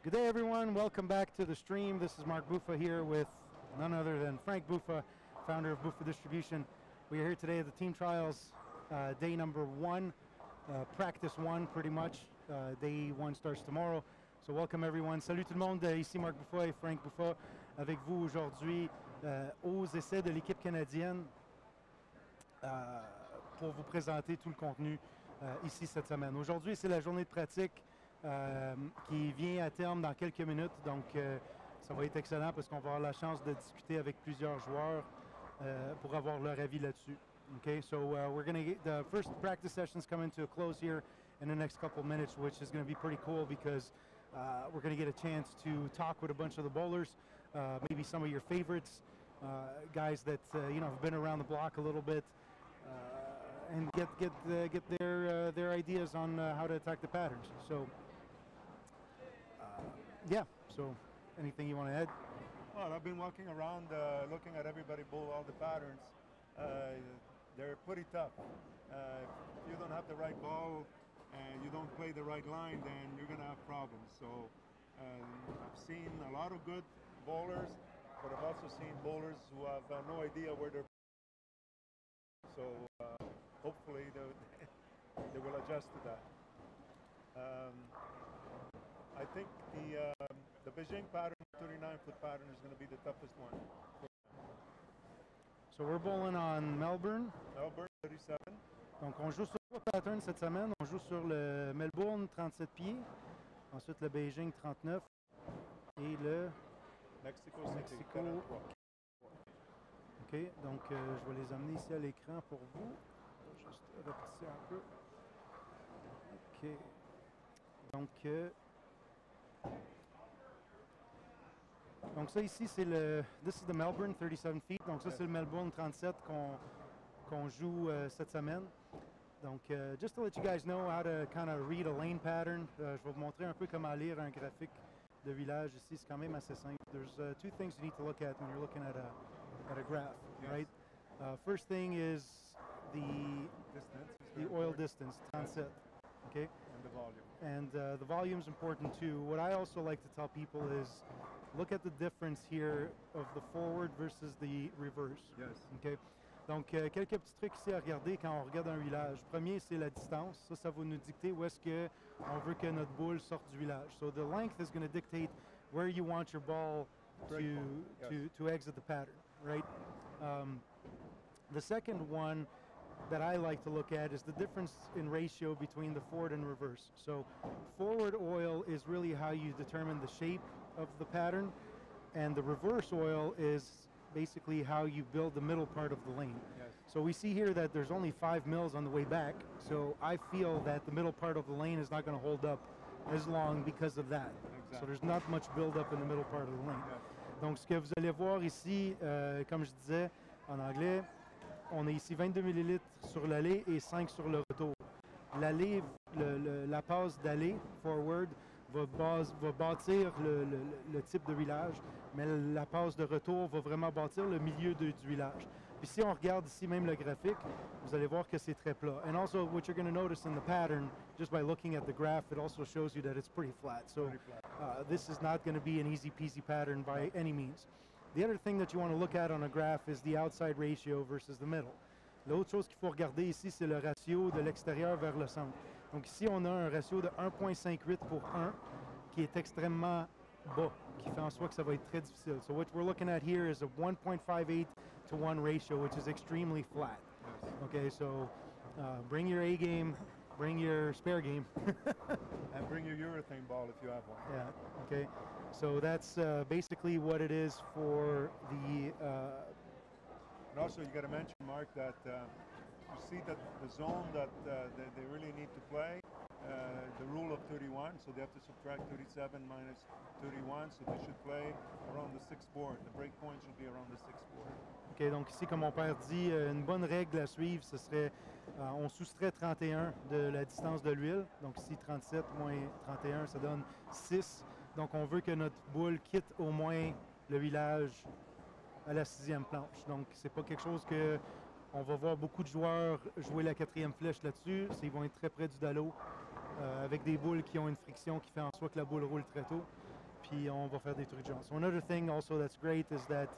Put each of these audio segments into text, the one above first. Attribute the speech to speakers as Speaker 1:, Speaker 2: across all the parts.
Speaker 1: Good day, everyone. Welcome back to the stream. This is Mark Buffa here with none other than Frank Buffa, founder of Buffa Distribution. We are here today at the team trials, day number one, practice one pretty much. Day one starts tomorrow. So welcome everyone. Salut tout le monde, ici Mark Buffa et Frank Buffa avec vous aujourd'hui aux essais de l'équipe canadienne pour vous présenter tout le contenu ici cette semaine. Aujourd'hui, c'est la journée de pratique qui vient à terme dans quelques minutes, donc ça va être excellent parce qu'on va avoir la chance de discuter avec plusieurs joueurs pour avoir leur avis là-dessus. Okay, so we're going to get the first practice sessions coming to a close here in the next couple minutes, which is going to be pretty cool because we're going to get a chance to talk with a bunch of the bowlers, maybe some of your favorites, guys that have been around the block a little bit, and get their ideas on how to attack the patterns. So. Yeah, so anything you want to add?
Speaker 2: Well, I've been walking around looking at everybody bowl all the patterns. They're pretty tough. If you don't have the right ball and you don't play the right line, then you're going to have problems. So I've seen a lot of good bowlers, but I've also seen bowlers who have no idea where they're. So hopefully they will adjust to that. I think the Beijing pattern, 39-foot pattern, is going to be the toughest one.
Speaker 1: So we're bowling on Melbourne.
Speaker 2: Melbourne, 37.
Speaker 1: Donc on joue sur trois patterns cette semaine. On joue sur le Melbourne, 37 pieds. Ensuite le Beijing, 39. Et le
Speaker 2: Mexico.
Speaker 1: OK, donc je vais les amener ici à l'écran pour vous. Juste rapetisser un peu. OK. Donc ça ici, c'est this is the Melbourne 37 feet. Donc ça, c'est le Melbourne 37 qu'on joue cette semaine. Donc, just to let you guys know how to kind of read a lane pattern, je vais vous montrer un peu comment lire un graphique de village ici. C'est quand même assez simple. There's two things you need to look at when you're looking at a graph, yes. Right? First thing is the oil distance, 37. Okay?
Speaker 2: And the volume.
Speaker 1: And the volume is important too. What I also like to tell people is look at the difference here of the forward versus the reverse.
Speaker 2: Yes.
Speaker 1: Okay? Donc, quelques petits trucs ici à regarder quand on regarde un village. Premier, c'est la distance. Ça va nous dicter où est-ce qu'on veut que notre boule sorte du village. So the length is going to dictate where you want your ball to exit the pattern, right? The second one that I like to look at is the difference in ratio between the forward and reverse. So forward oil is really how you determine the shape of the pattern, and the reverse oil is basically how you build the middle part of the lane.
Speaker 2: Yes.
Speaker 1: So we see here that there's only 5 mils on the way back, so I feel that the middle part of the lane is not going to hold up as long because of that.
Speaker 2: Exactly.
Speaker 1: So there's not much build up in the middle part of the lane.
Speaker 2: Yes.
Speaker 1: Donc ce que vous allez voir ici, comme je disais en anglais, on a ici 22 ml sur l'aller et 5 sur le retour. L'aller, la passe d'aller, forward, va bâtir le type de village, mais la passe de retour va vraiment bâtir le milieu du village. Puis si on regarde ici même le graphique, vous allez voir que c'est très plat. And also what you're going to notice in the pattern, just by looking at the graph, it also shows you that it's pretty flat. So this is not going to be an easy peasy pattern by any means. The other thing that you want to look at on a graph is the outside ratio versus the middle. L'autre chose qu'il faut regarder ici, c'est le ratio de l'extérieur vers le centre. Donc ici, on a un ratio de 1,58 pour 1 qui est extrêmement bas, qui fait en sorte que ça va être très difficile. So what we're looking at here is a 1.58 to 1 ratio, which is extremely flat.
Speaker 2: Yes.
Speaker 1: Okay, so bring your A game, bring your spare game.
Speaker 2: And bring your urethane ball if you have one.
Speaker 1: Yeah, okay. So that's basically what it is for the...
Speaker 2: And also you got to mention, Mark, that you see that the zone that they really need to play, the rule of 31, so they have to subtract 37 minus 31, so they should play around the 6th board. The break point should be around the 6th board.
Speaker 1: OK, donc ici, comme mon père dit, une bonne règle à suivre, ce serait, on soustrait 31 de la distance de l'huile. Donc ici, 37 moins 31, ça donne 6. Donc on veut que notre boule quitte au moins le village à la 6e planche. Donc c'est pas quelque chose que on va voir beaucoup de joueurs jouer la 4e flèche là-dessus. Ils vont être très près du dallo avec des boules qui ont une friction qui fait en sorte que la boule roule très tôt. puis on va faire des trucs de genre. So another thing also that's great is that,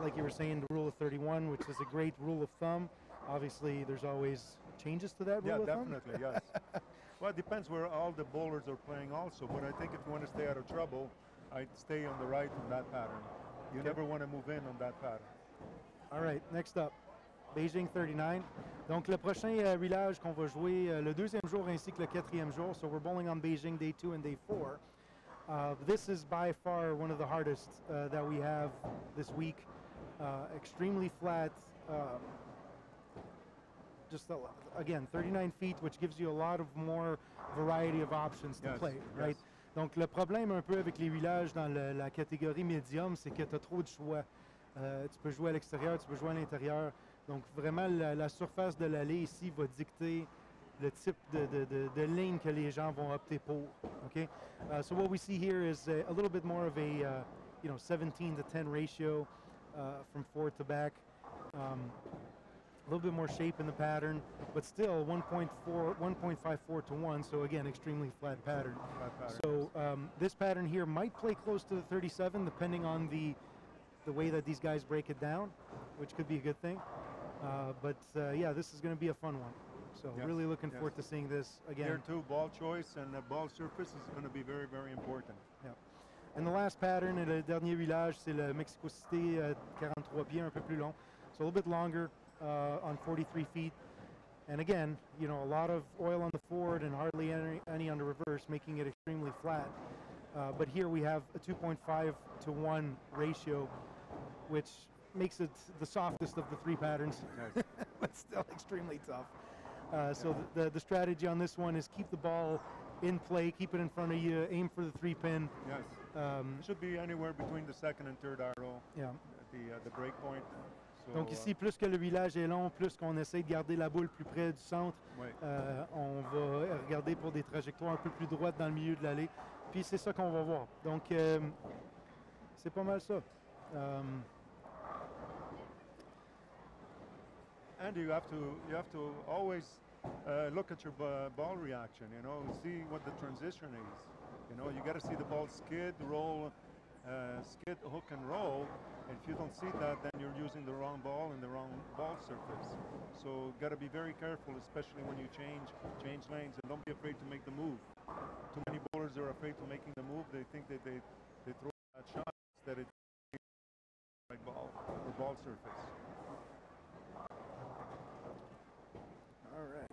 Speaker 1: like you were saying, the rule of 31, which is a great rule of thumb. Obviously, there's always changes to that rule of thumb.
Speaker 2: Yeah, definitely, yes. Well, it depends where all the bowlers are playing also, but I think if you want to stay out of trouble, I'd stay on the right on that pattern. You never want to move in on that pattern.
Speaker 1: All right, next up, Beijing 39. Donc, le prochain village qu'on va jouer le deuxième jour ainsi que le quatrième jour. So we're bowling on Beijing day 2 and day 4. This is by far one of the hardest that we have this week. Extremely flat. Just again, 39 feet, which gives you a lot of more variety of options to play, right?
Speaker 2: Yes.
Speaker 1: Donc, le problème un peu avec les villages dans la catégorie médium, c'est que tu as trop de choix. Tu peux jouer à l'extérieur, tu peux jouer à l'intérieur. Donc, vraiment, la surface de l'allée ici va dicter le type de ligne que les gens vont opter pour. Okay? So what we see here is a little bit more of a 17 to 10 ratio from forward to back. A little bit more shape in the pattern, but still 1.54 to 1, so again, extremely flat pattern. So this pattern here might play close to the 37, depending on the way that these guys break it down, which could be a good thing. But yeah, this is going to be a fun one. So really looking forward to seeing this again.
Speaker 2: Here too, ball choice and the ball surface is going to be very, very important.
Speaker 1: Yeah. And the last pattern, et le dernier village, c'est le Mexico City 43 pieds, un peu plus long. So a little bit longer. On 43 feet, and again, a lot of oil on the forward and hardly any on the reverse, making it extremely flat. But here we have a 2.5 to 1 ratio, which makes it the softest of the three patterns, but still extremely tough. So the strategy on this one is keep the ball in play, keep it in front of you, aim for the 3-pin.
Speaker 2: Yes. It should be anywhere between the second and third arrow.
Speaker 1: Yeah.
Speaker 2: At the break point. So,
Speaker 1: donc ici, plus que le village est long, plus qu'on essaie de garder la boule plus près du centre, on va regarder pour des trajectoires un peu plus droites dans le milieu de l'allée. Puis c'est ça qu'on va voir. Donc c'est pas mal ça.
Speaker 2: And you have to always look at your ball reaction. See what the transition is. You got to see the ball skid, roll, skid, hook, and roll. And if you don't see that, then you're using the wrong ball and the wrong ball surface. So got to be very careful, especially when you change lanes, and don't be afraid to make the move. Too many bowlers are afraid to making the move. They think that they throw that shot that it's the right ball or ball surface.
Speaker 1: All right.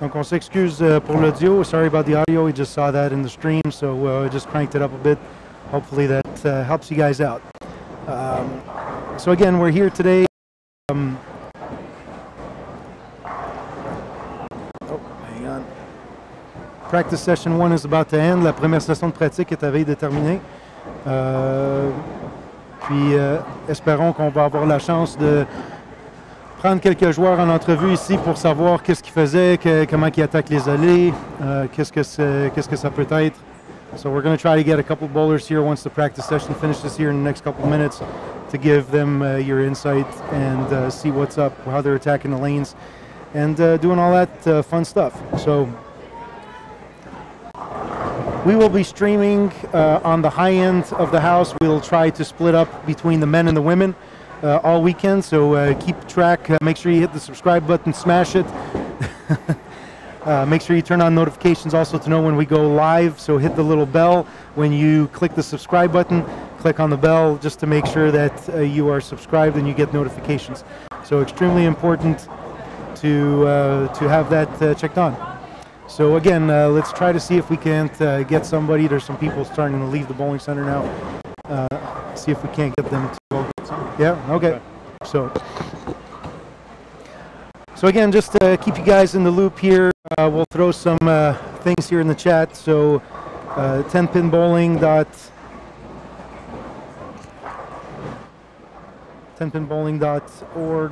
Speaker 1: Donc on s'excuse pour l'audio. Sorry about the audio. We just saw that in the stream, so just cranked it up a bit. Hopefully that helps you guys out. So again, we're here today. Oh, hang on. Practice session 1 is about to end. La première session de pratique est à veille de terminer. Puis espérons qu'on va avoir la chance de prendre quelques joueurs en entrevue ici pour savoir qu'est-ce qu'ils faisaient, comment ils attaquent les allées, qu'est-ce que ça peut être. So we're going to try to get a couple bowlers here once the practice session finishes here in the next couple of minutes to give them your insight and see what's up, how they're attacking the lanes, and doing all that fun stuff. So we will be streaming on the high end of the house. We'll try to split up between the men and the women all weekend, so keep track. Make sure you hit the subscribe button, smash it. Make sure you turn on notifications also to know when we go live, so hit the little bell when you click the subscribe button. Click on the bell just to make sure that you are subscribed and you get notifications. So extremely important to have that checked on. So again, let's try to see if we can't get somebody. There's some people starting to leave the bowling center now. See if we can't get them to go. Yeah, okay. So again, just to keep you guys in the loop here, we'll throw some things here in the chat. So 10pinbowling.org.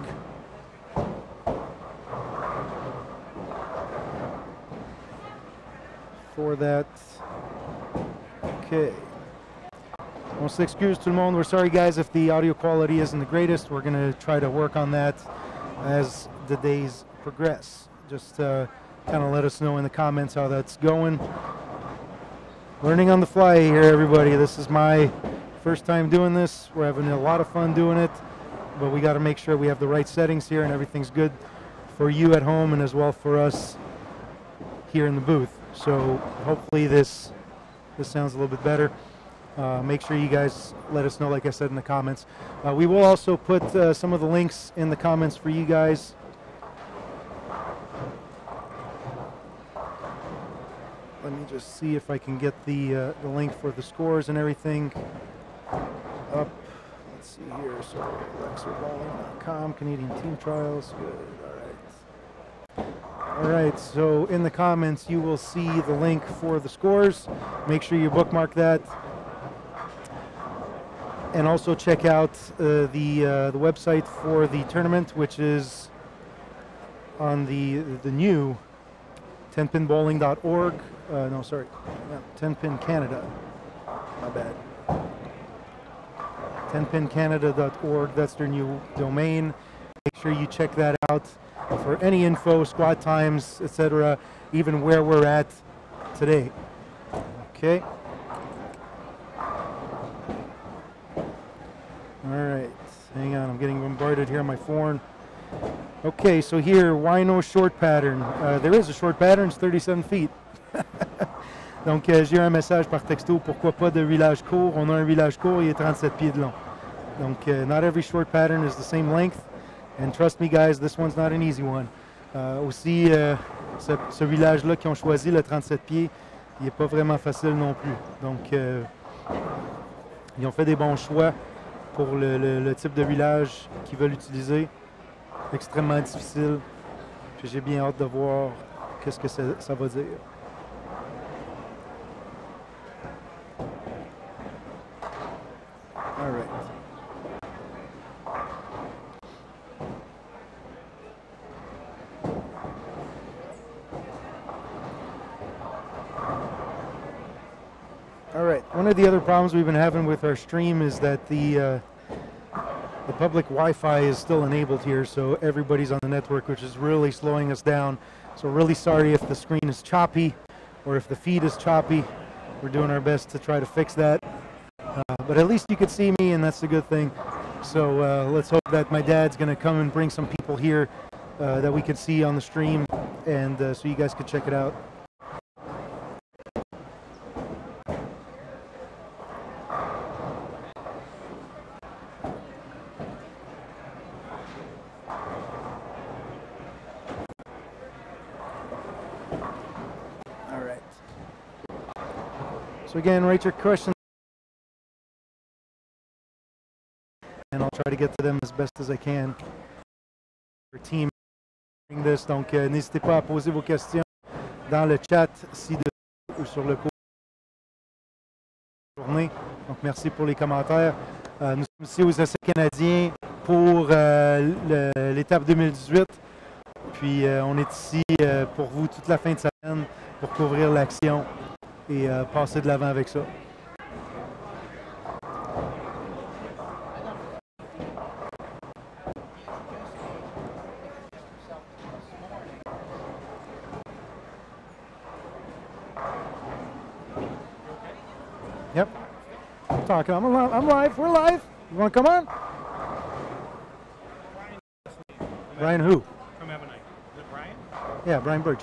Speaker 1: for that. Okay. On s'excuse tout le monde. We're sorry guys if the audio quality isn't the greatest. We're going to try to work on that as the days progress. Just kind of let us know in the comments how that's going. Learning on the fly here, everybody. This is my first time doing this. We're having a lot of fun doing it, but we got to make sure we have the right settings here and everything's good for you at home and as well for us here in the booth. So hopefully this sounds a little bit better. Make sure you guys let us know, like I said, in the comments. We will also put some of the links in the comments for you guys. Let me just see if I can get the link for the scores and everything up. Let's see here. So LexerBowling.com, Canadian Team Trials. Good. All right. All right. So in the comments, you will see the link for the scores. Make sure you bookmark that. And also check out the website for the tournament, which is on the new 10pinbowling.org. No, sorry, 10pin Canada. My bad. 10pincanada.org. That's their new domain. Make sure you check that out for any info, squad times, etc., even where we're at today. Okay. All right, hang on, I'm getting bombarded here on my phone. Okay, so here, why no short pattern? There is a short pattern, it's 37 feet. Donc, j'ai un message par texto, pourquoi pas de village court? On a un village court, il est 37 pieds de long. Donc, not every short pattern is the same length. And trust me, guys, this one's not an easy one. Aussi, ce village-là qui ont choisi, le 37 pieds, il n'est pas vraiment facile non plus. Donc, ils ont fait des bons choix pour le type de village qu'ils veulent utiliser. Extrêmement difficile. Puis j'ai bien hâte de voir qu'est-ce que ça va dire. All right. All right. One of the other problems we've been having with our stream is that the public Wi-Fi is still enabled here, so everybody's on the network, which is really slowing us down. So really sorry if the screen is choppy or if the feed is choppy. We're doing our best to try to fix that. But at least you could see me, and that's a good thing. So let's hope that my dad's going to come and bring some people here that we can see on the stream, and so you guys can check it out. So again, write your questions and I'll try to get to them as best as I can. Our team doing this, donc n'hésitez pas à poser vos questions dans le chat ci-dessus ou sur le cours de la journée. Donc merci pour les commentaires. Nous sommes ici aux essais canadiens pour l'étape 2018. Puis on est ici pour vous toute la fin de semaine pour couvrir l'action et passer de l'avant avec ça. Yep. I'm talking. I'm live. We're live. You want to come on? Brian who?
Speaker 3: From Ebonite. Is it Brian?
Speaker 1: Yeah, Brian Birch.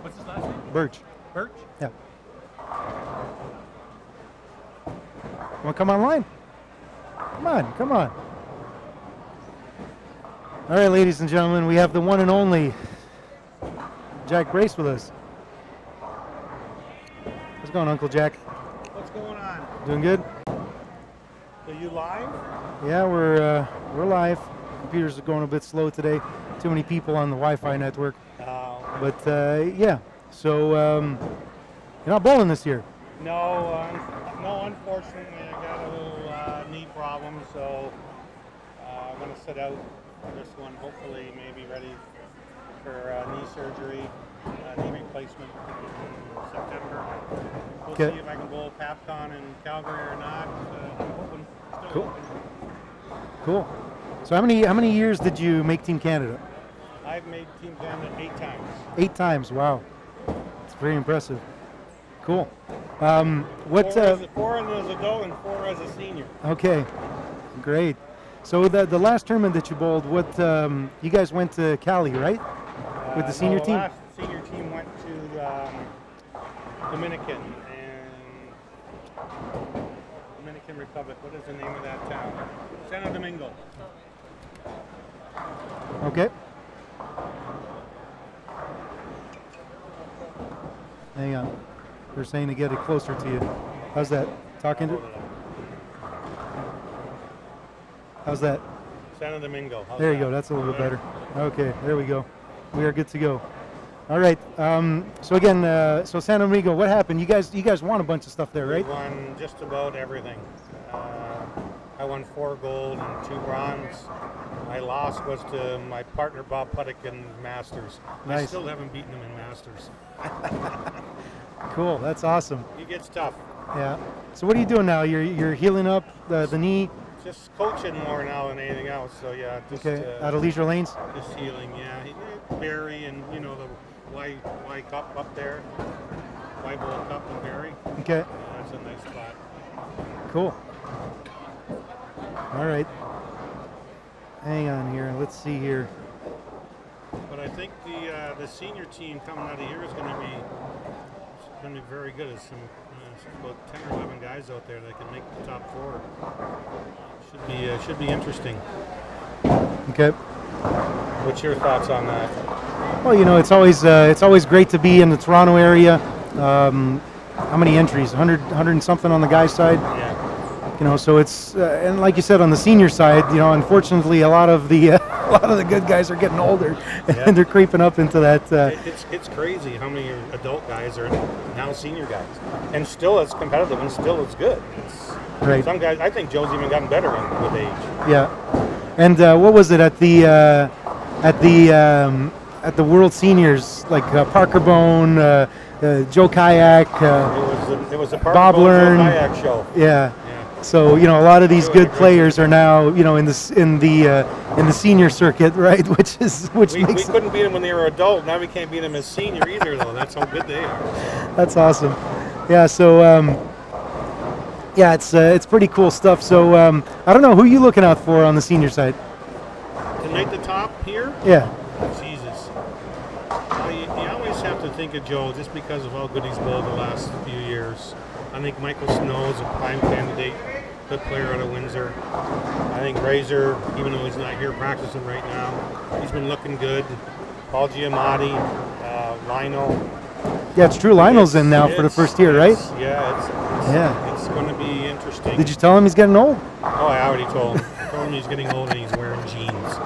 Speaker 3: What's his last name?
Speaker 1: Birch.
Speaker 3: Birch?
Speaker 1: Yeah. Want to come online? Come on, come on. All right, ladies and gentlemen, we have the one and only Jack Brace with us. How's it going, Uncle Jack?
Speaker 3: What's going on?
Speaker 1: Doing good?
Speaker 3: Are you live?
Speaker 1: Yeah, we're live. Computers are going a bit slow today. Too many people on the Wi-Fi network. But yeah, so you're not bowling this year.
Speaker 3: No, unfortunately, I got a little knee problem, so I'm going to sit out for this one. Hopefully, maybe ready for knee surgery, knee replacement in September. We'll
Speaker 1: Okay.
Speaker 3: see if I can bowl PAPCON in Calgary or not. I'm hoping. Still
Speaker 1: Cool.
Speaker 3: hoping.
Speaker 1: Cool. So how many years did you make Team Canada?
Speaker 3: I've made Team Canada 8 times.
Speaker 1: 8 times. Wow, it's very impressive. Cool. What?
Speaker 3: 4 as an adult and 4 as a senior.
Speaker 1: Okay, great. So the last tournament that you bowled, what you guys went to Cali, right? With the senior
Speaker 3: no,
Speaker 1: team?
Speaker 3: The last senior team went to Dominican Republic. What is the name of that town? Santo Domingo.
Speaker 1: Okay. Hang on. They're saying to get it closer to you. How's that? Talking to? How's that?
Speaker 3: Santo Domingo. How's
Speaker 1: There you
Speaker 3: that?
Speaker 1: go. That's a little bit better. Okay, there we go. We are good to go. All right. So again, so San Domingo, what happened? You guys won a bunch of stuff there, right?
Speaker 3: We won just about everything. I won 4 gold and 2 bronze. My loss was to my partner Bob Puttick in Masters. I
Speaker 1: Nice.
Speaker 3: still haven't beaten him in Masters.
Speaker 1: Cool. That's awesome.
Speaker 3: He gets tough.
Speaker 1: Yeah. So what are you doing now? You're healing up the knee.
Speaker 3: Just coaching more now than anything else. So yeah, just
Speaker 1: Okay. Out of Leisure Lanes.
Speaker 3: just healing. Yeah, Barry and the Y Cup up there, Y Bowl Cup and Barry.
Speaker 1: Okay.
Speaker 3: Yeah, that's a nice spot.
Speaker 1: Cool. All right. Hang on here. Let's see here.
Speaker 3: But I think the senior team coming out of here is going to be very good. There's about 10 or 11 guys out there that can make the top 4. Should be interesting.
Speaker 1: Okay.
Speaker 3: What's your thoughts on that?
Speaker 1: Well, it's always great to be in the Toronto area. How many entries? 100 and something on the guys' side.
Speaker 3: Yeah.
Speaker 1: So it's and like you said on the senior side, unfortunately a lot of the good guys are getting older,
Speaker 3: Yeah.
Speaker 1: and they're creeping up into that.
Speaker 3: It's crazy how many adult guys are now senior guys, and still it's competitive and still it's good.
Speaker 1: Right.
Speaker 3: Some guys, I think Joe's even gotten better with age.
Speaker 1: Yeah. And what was it at the World Seniors? Like Parker Bone, Joe Kayak.
Speaker 3: It was a Parker
Speaker 1: Bob
Speaker 3: Bone
Speaker 1: Learn.
Speaker 3: kayak show.
Speaker 1: Yeah.
Speaker 3: Yeah.
Speaker 1: So a lot of these good players are now in the senior circuit, right? Which
Speaker 3: We
Speaker 1: makes
Speaker 3: couldn't beat them when they were adult. Now we can't beat them as senior either, though. That's how good they are.
Speaker 1: that's awesome. Yeah. So it's pretty cool stuff. So I don't know who you looking out for on the senior side.
Speaker 3: To make the top here,
Speaker 1: Yeah.
Speaker 3: Jesus. You always have to think of Joe just because of how good he's bowled the last few years. I think Michael Snow is a prime candidate, good player out of Windsor. I think Razor, even though he's not here practicing right now, he's been looking good. Paul Giamatti, Lionel.
Speaker 1: Yeah, it's true. Lionel's in now for the first year, right?
Speaker 3: Yeah, it's going to be interesting.
Speaker 1: Did you tell him he's getting old?
Speaker 3: Oh, I already told him. I told him he's getting old and he's wearing jeans.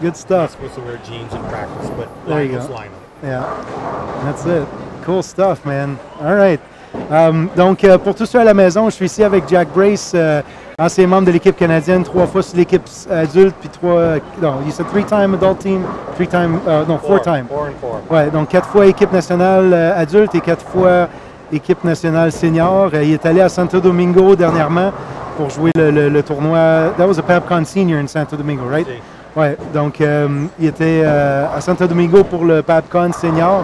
Speaker 1: Good
Speaker 3: Not
Speaker 1: stuff.
Speaker 3: supposed to wear jeans in practice, but
Speaker 1: There you
Speaker 3: Lionel's
Speaker 1: go.
Speaker 3: Lionel.
Speaker 1: Yeah, that's it. Cool stuff, man. All right. Donc, pour tous ceux à la maison, je suis ici avec Jack Brace, ancien membre de l'équipe canadienne, 3 fois sur l'équipe adulte, puis 3-time adult team, 4-time.
Speaker 3: 4 and 4.
Speaker 1: Ouais, donc 4 fois équipe nationale adulte et 4 fois équipe nationale senior. Il est allé à Santo Domingo dernièrement pour jouer le tournoi. That was a PAPCON senior in Santo Domingo, right?
Speaker 3: Si.
Speaker 1: Ouais, donc il était à Santo Domingo pour le PAPCON senior.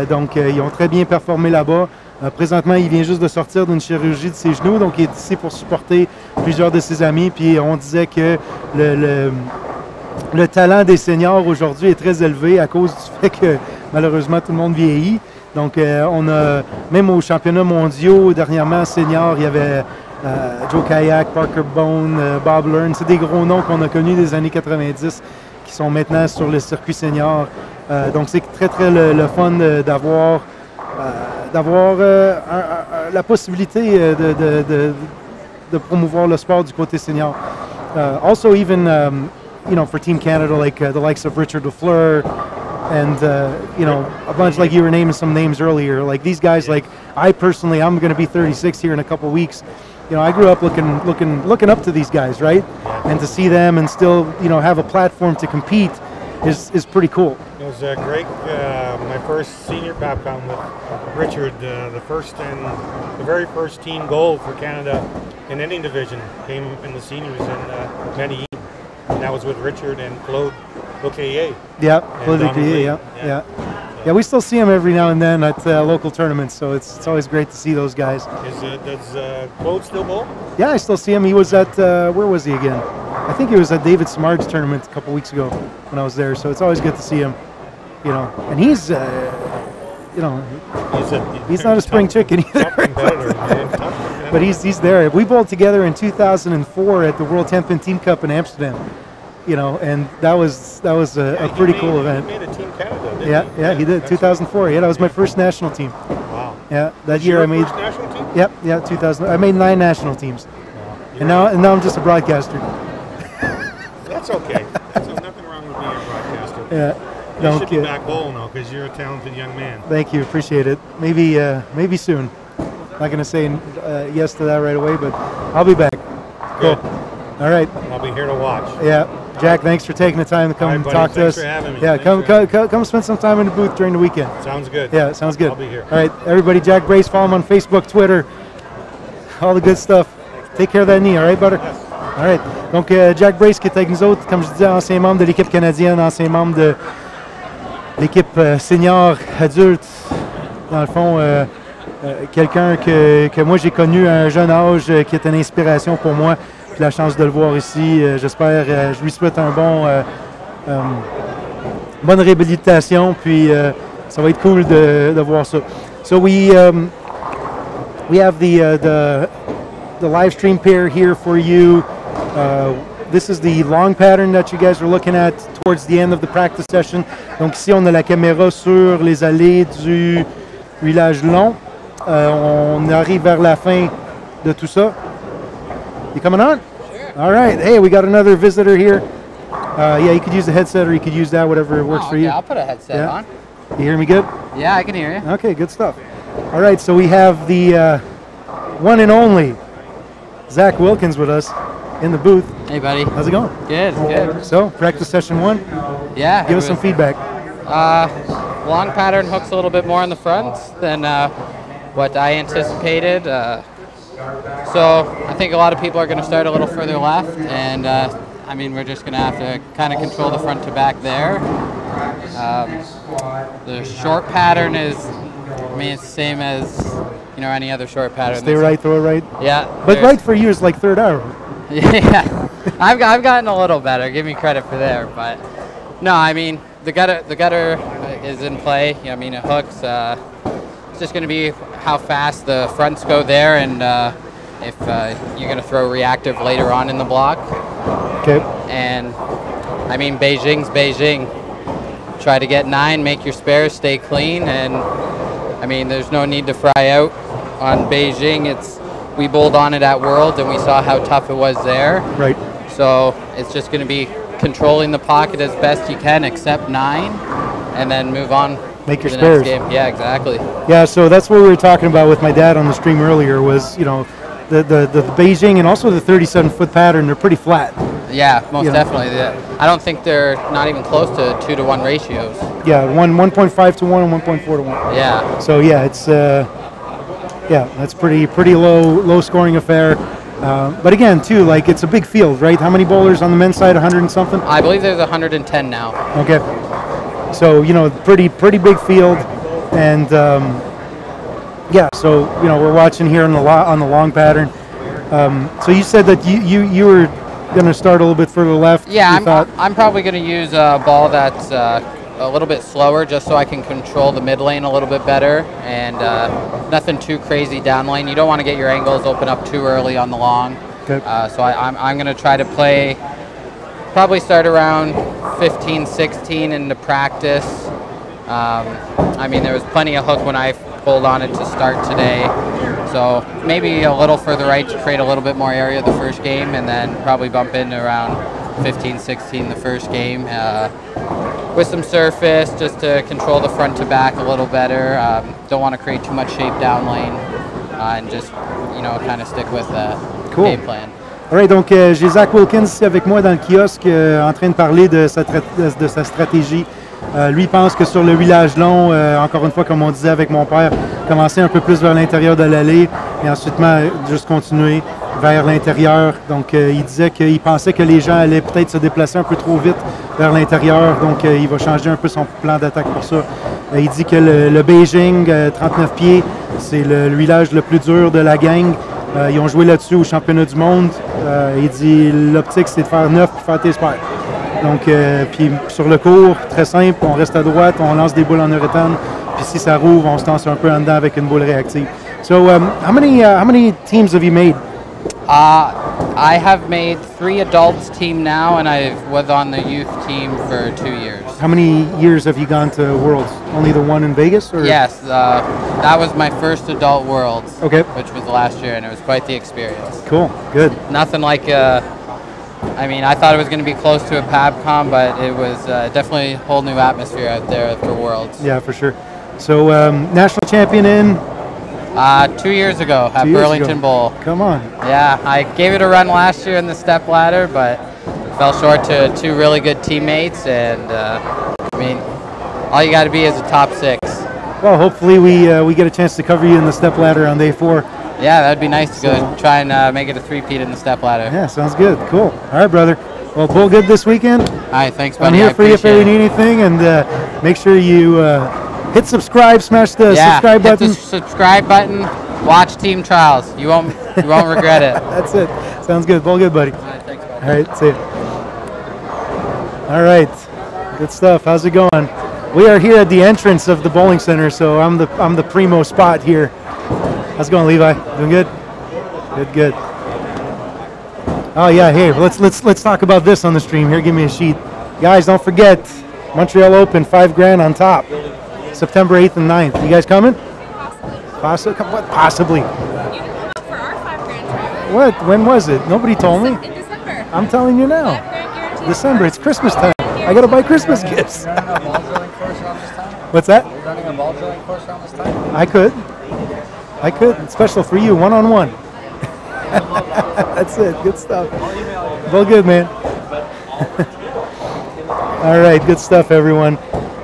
Speaker 1: Donc ils ont très bien performé là-bas. Présentement, il vient juste de sortir d'une chirurgie de ses genoux, donc il est ici pour supporter plusieurs de ses amis. Puis on disait que le talent des seniors aujourd'hui est très élevé à cause du fait que malheureusement tout le monde vieillit. Donc on a, même aux championnats mondiaux dernièrement seniors, il y avait Joe Kayak, Parker Bone, Bob Learn. C'est des gros noms qu'on a connus des années 90 qui sont maintenant sur le circuit senior. Donc c'est très très le fun d'avoir la possibilité de promouvoir le sport du côté senior. Also even for Team Canada, like the likes of Richard Lafleur and a bunch, like you were naming some names earlier, like these guys. Like I'm going to be 36 here in a couple weeks. I grew up looking up to these guys, right? And to see them and still have a platform to compete is pretty cool.
Speaker 3: It was great. My first senior PAPCON with Richard, the very first team gold for Canada in any division came in the seniors in Medellin. And that was with Richard and Claude Bouquet.
Speaker 1: Yeah, Claude Bouquet, yeah. Yeah, we still see him every now and then at local tournaments, so it's always great to see those guys.
Speaker 3: Does Claude still bowl?
Speaker 1: Yeah, I still see him. He was at, where was he again? I think he was at David Simard's tournament a couple weeks ago when I was there, so it's always good to see him, you know. And he's, you know, he's not a spring chicken either. But he's there. We bowled together in 2004 at the World 10-Pin Team Cup in Amsterdam, you know, and that was a pretty cool event.
Speaker 3: He made a Team Canada, didn't he?
Speaker 1: Yeah, he did. 2004. Yeah, that was my first national team.
Speaker 3: Wow.
Speaker 1: Yeah, that year I made.
Speaker 3: First national team?
Speaker 1: Yep, yeah, 2000. I made 9 national teams, and now I'm just a broadcaster.
Speaker 3: That's okay. There's nothing wrong with being a broadcaster.
Speaker 1: Yeah.
Speaker 3: You should be back bowling now because you're a talented young man.
Speaker 1: Thank you, appreciate it. Maybe soon. Not gonna say yes to that right away, but I'll be back. Cool.
Speaker 3: Good.
Speaker 1: All right.
Speaker 3: I'll be here to watch.
Speaker 1: Yeah, Jack. Thanks for taking the time to come and talk to us.
Speaker 3: Thanks for having me.
Speaker 1: Yeah, come spend some time in the booth during the weekend.
Speaker 3: Sounds good.
Speaker 1: Yeah, sounds good.
Speaker 3: I'll be here.
Speaker 1: All right, everybody. Jack Brace, follow him on Facebook, Twitter, all the good stuff. Take care of that knee, all right, butter?
Speaker 3: Yes.
Speaker 1: All right. Donc, Jack Brace qui est avec nous autres, comme je disais, ancien membre de l'équipe canadienne, ancien membre de l'équipe senior adulte. Dans le fond, quelqu'un que moi j'ai connu à un jeune âge, qui est une inspiration pour moi. J'ai la chance de le voir ici. J'espère, je lui souhaite bonne réhabilitation. Puis ça va être cool de voir ça. So we have the live stream pair here for you. This is the long pattern that you guys are looking at towards the end of the practice session. Donc ici, on a la caméra sur les allées du village long. On arrive vers la fin de tout ça. You coming on?
Speaker 4: Sure.
Speaker 1: All right. Hey, we got another visitor here. Yeah, you could use a headset or you could use that, whatever works for you.
Speaker 4: I'll put a headset on.
Speaker 1: You hear me good?
Speaker 4: Yeah, I can hear you.
Speaker 1: Okay, good stuff. All right, so we have the one and only Zach Wilkins with us in the booth.
Speaker 4: Hey, buddy.
Speaker 1: How's it going?
Speaker 4: Good, good.
Speaker 1: So, practice session 1.
Speaker 4: Yeah.
Speaker 1: Give us some feedback.
Speaker 4: Long pattern hooks a little bit more in the front than what I anticipated. So I think a lot of people are going to start a little further left, and I mean, we're just going to have to kind of control the front to back there. The short pattern is, I mean, it's the same as, you know, any other short pattern.
Speaker 1: Stay right, throw it right.
Speaker 4: Yeah.
Speaker 1: But right for you is like third hour.
Speaker 4: Yeah, I've gotten a little better. Give me credit for there, but no, I mean the gutter is in play. I mean it hooks. It's just going to be how fast the fronts go there, and if you're going to throw reactive later on in the block.
Speaker 1: Okay.
Speaker 4: And I mean Beijing's Beijing. Try to get 9, make your spares stay clean, and I mean there's no need to fry out on Beijing. We bowled on it at World, and we saw how tough it was there.
Speaker 1: Right.
Speaker 4: So it's just going to be controlling the pocket as best you can, except 9, and then move on.
Speaker 1: Make your
Speaker 4: to the
Speaker 1: spares.
Speaker 4: next game. Yeah, exactly.
Speaker 1: Yeah, so that's what we were talking about with my dad on the stream earlier. Was, you know, the Beijing and also the 37-foot pattern. They're pretty flat.
Speaker 4: Yeah, most definitely. I don't think they're not even close to 2-to-1 ratios.
Speaker 1: Yeah, 1.5 to 1 and 1.4 to 1.
Speaker 4: Yeah.
Speaker 1: So yeah, it's yeah, that's pretty low scoring affair. But again, too, like it's a big field, right? How many bowlers on the men's side? 100 and something.
Speaker 4: I believe there's 110 now.
Speaker 1: Okay. So you know, pretty big field, and yeah. So you know, we're watching here on the long pattern. So you said that you were going to start a little bit further left.
Speaker 4: Yeah, I'm probably going to use a ball that's a little bit slower, just so I can control the mid lane a little bit better, and nothing too crazy down lane. You don't want to get your angles open up too early on the long.
Speaker 1: Okay.
Speaker 4: So I'm going to try to play, probably start around 15, 16 into practice. I mean, there was plenty of hook when I pulled on it to start today. So maybe a little further right to create a little bit more area the first game, and then probably bump into around 15, 16 the first game. With some surface, just to control the front to back a little better. Don't want to create too much shape down lane, and just, you know, kind of stick with the game plan.
Speaker 1: Alright, donc j'ai Zach Wilkins ici avec moi dans le kiosque en train de parler de sa stratégie. Lui pense que sur le huilage long, encore une fois, comme on disait avec mon père, commencer un peu plus vers l'intérieur de l'allée et ensuite juste continuer vers l'intérieur. Donc il disait qu'il pensait que les gens allaient peut-être se déplacer un peu trop vite vers l'intérieur, donc il va changer un peu son plan d'attaque pour ça. Il dit que le Beijing, 39 pieds, c'est le huilage le plus dur de la gang. Ils ont joué là-dessus au championnat du monde. Il dit l'optique, c'est de faire 9 pour faire tes spares. Donc, puis sur le court, très simple, on reste à droite, on lance des boules en uréthane. Puis si ça rouvre, on se tense un peu en dedans avec une boule réactive. So, how many teams have you made?
Speaker 4: I have made 3 adults team now, and I was on the youth team for 2 years.
Speaker 1: How many years have you gone to Worlds? Only the one in Vegas? Or?
Speaker 4: Yes, that was my first adult Worlds,
Speaker 1: Okay.
Speaker 4: which was last year, and it was quite the experience.
Speaker 1: Cool, good.
Speaker 4: Nothing like, I mean, I thought it was going to be close to a PABCOM, but it was definitely a whole new atmosphere out there for Worlds.
Speaker 1: Yeah, for sure. So, national champion in?
Speaker 4: 2 years ago at
Speaker 1: 2 years
Speaker 4: Burlington
Speaker 1: ago.
Speaker 4: Bowl.
Speaker 1: Come on.
Speaker 4: Yeah, I gave it a run last year in the step ladder, but fell short to 2 really good teammates, and I mean, all you got to be is a top 6.
Speaker 1: Well, hopefully we get a chance to cover you in the step ladder on day 4.
Speaker 4: Yeah, that'd be nice to go try and make it a 3-peat in the step ladder.
Speaker 1: Yeah, sounds good. Cool. All right, brother. Well, bowl good this weekend.
Speaker 4: All right, thanks, buddy.
Speaker 1: I'm here
Speaker 4: I
Speaker 1: for you if you
Speaker 4: appreciate
Speaker 1: need anything, and make sure you hit subscribe, smash the subscribe
Speaker 4: hit
Speaker 1: button.
Speaker 4: the subscribe button. Watch Team Trials. You won't regret it.
Speaker 1: That's it. Sounds good. Bowl good, buddy.
Speaker 4: All right, thanks, buddy.
Speaker 1: All right, see you. All right, good stuff. How's it going? We are here at the entrance of the bowling center, so I'm the primo spot here. How's it going, Levi? Doing good? Good. Oh yeah, hey, let's talk about this on the stream. Here, give me a sheet, guys. Don't forget, Montreal Open, $5,000 on top, September 8th and 9th. You guys coming? Possibly. What? Possibly.
Speaker 5: You can come for our $5,000 tournament.
Speaker 1: What? When was it? Nobody told me.
Speaker 5: In December.
Speaker 1: I'm telling you now.
Speaker 5: $5,000 guarantee.
Speaker 1: December. It's Christmas time. I gotta buy Christmas gifts. What's that?
Speaker 6: You're running a ball drilling course around this time?
Speaker 1: I could. It's special for you, one-on-one. That's it. Good stuff. Well, good, man. All right, good stuff, everyone.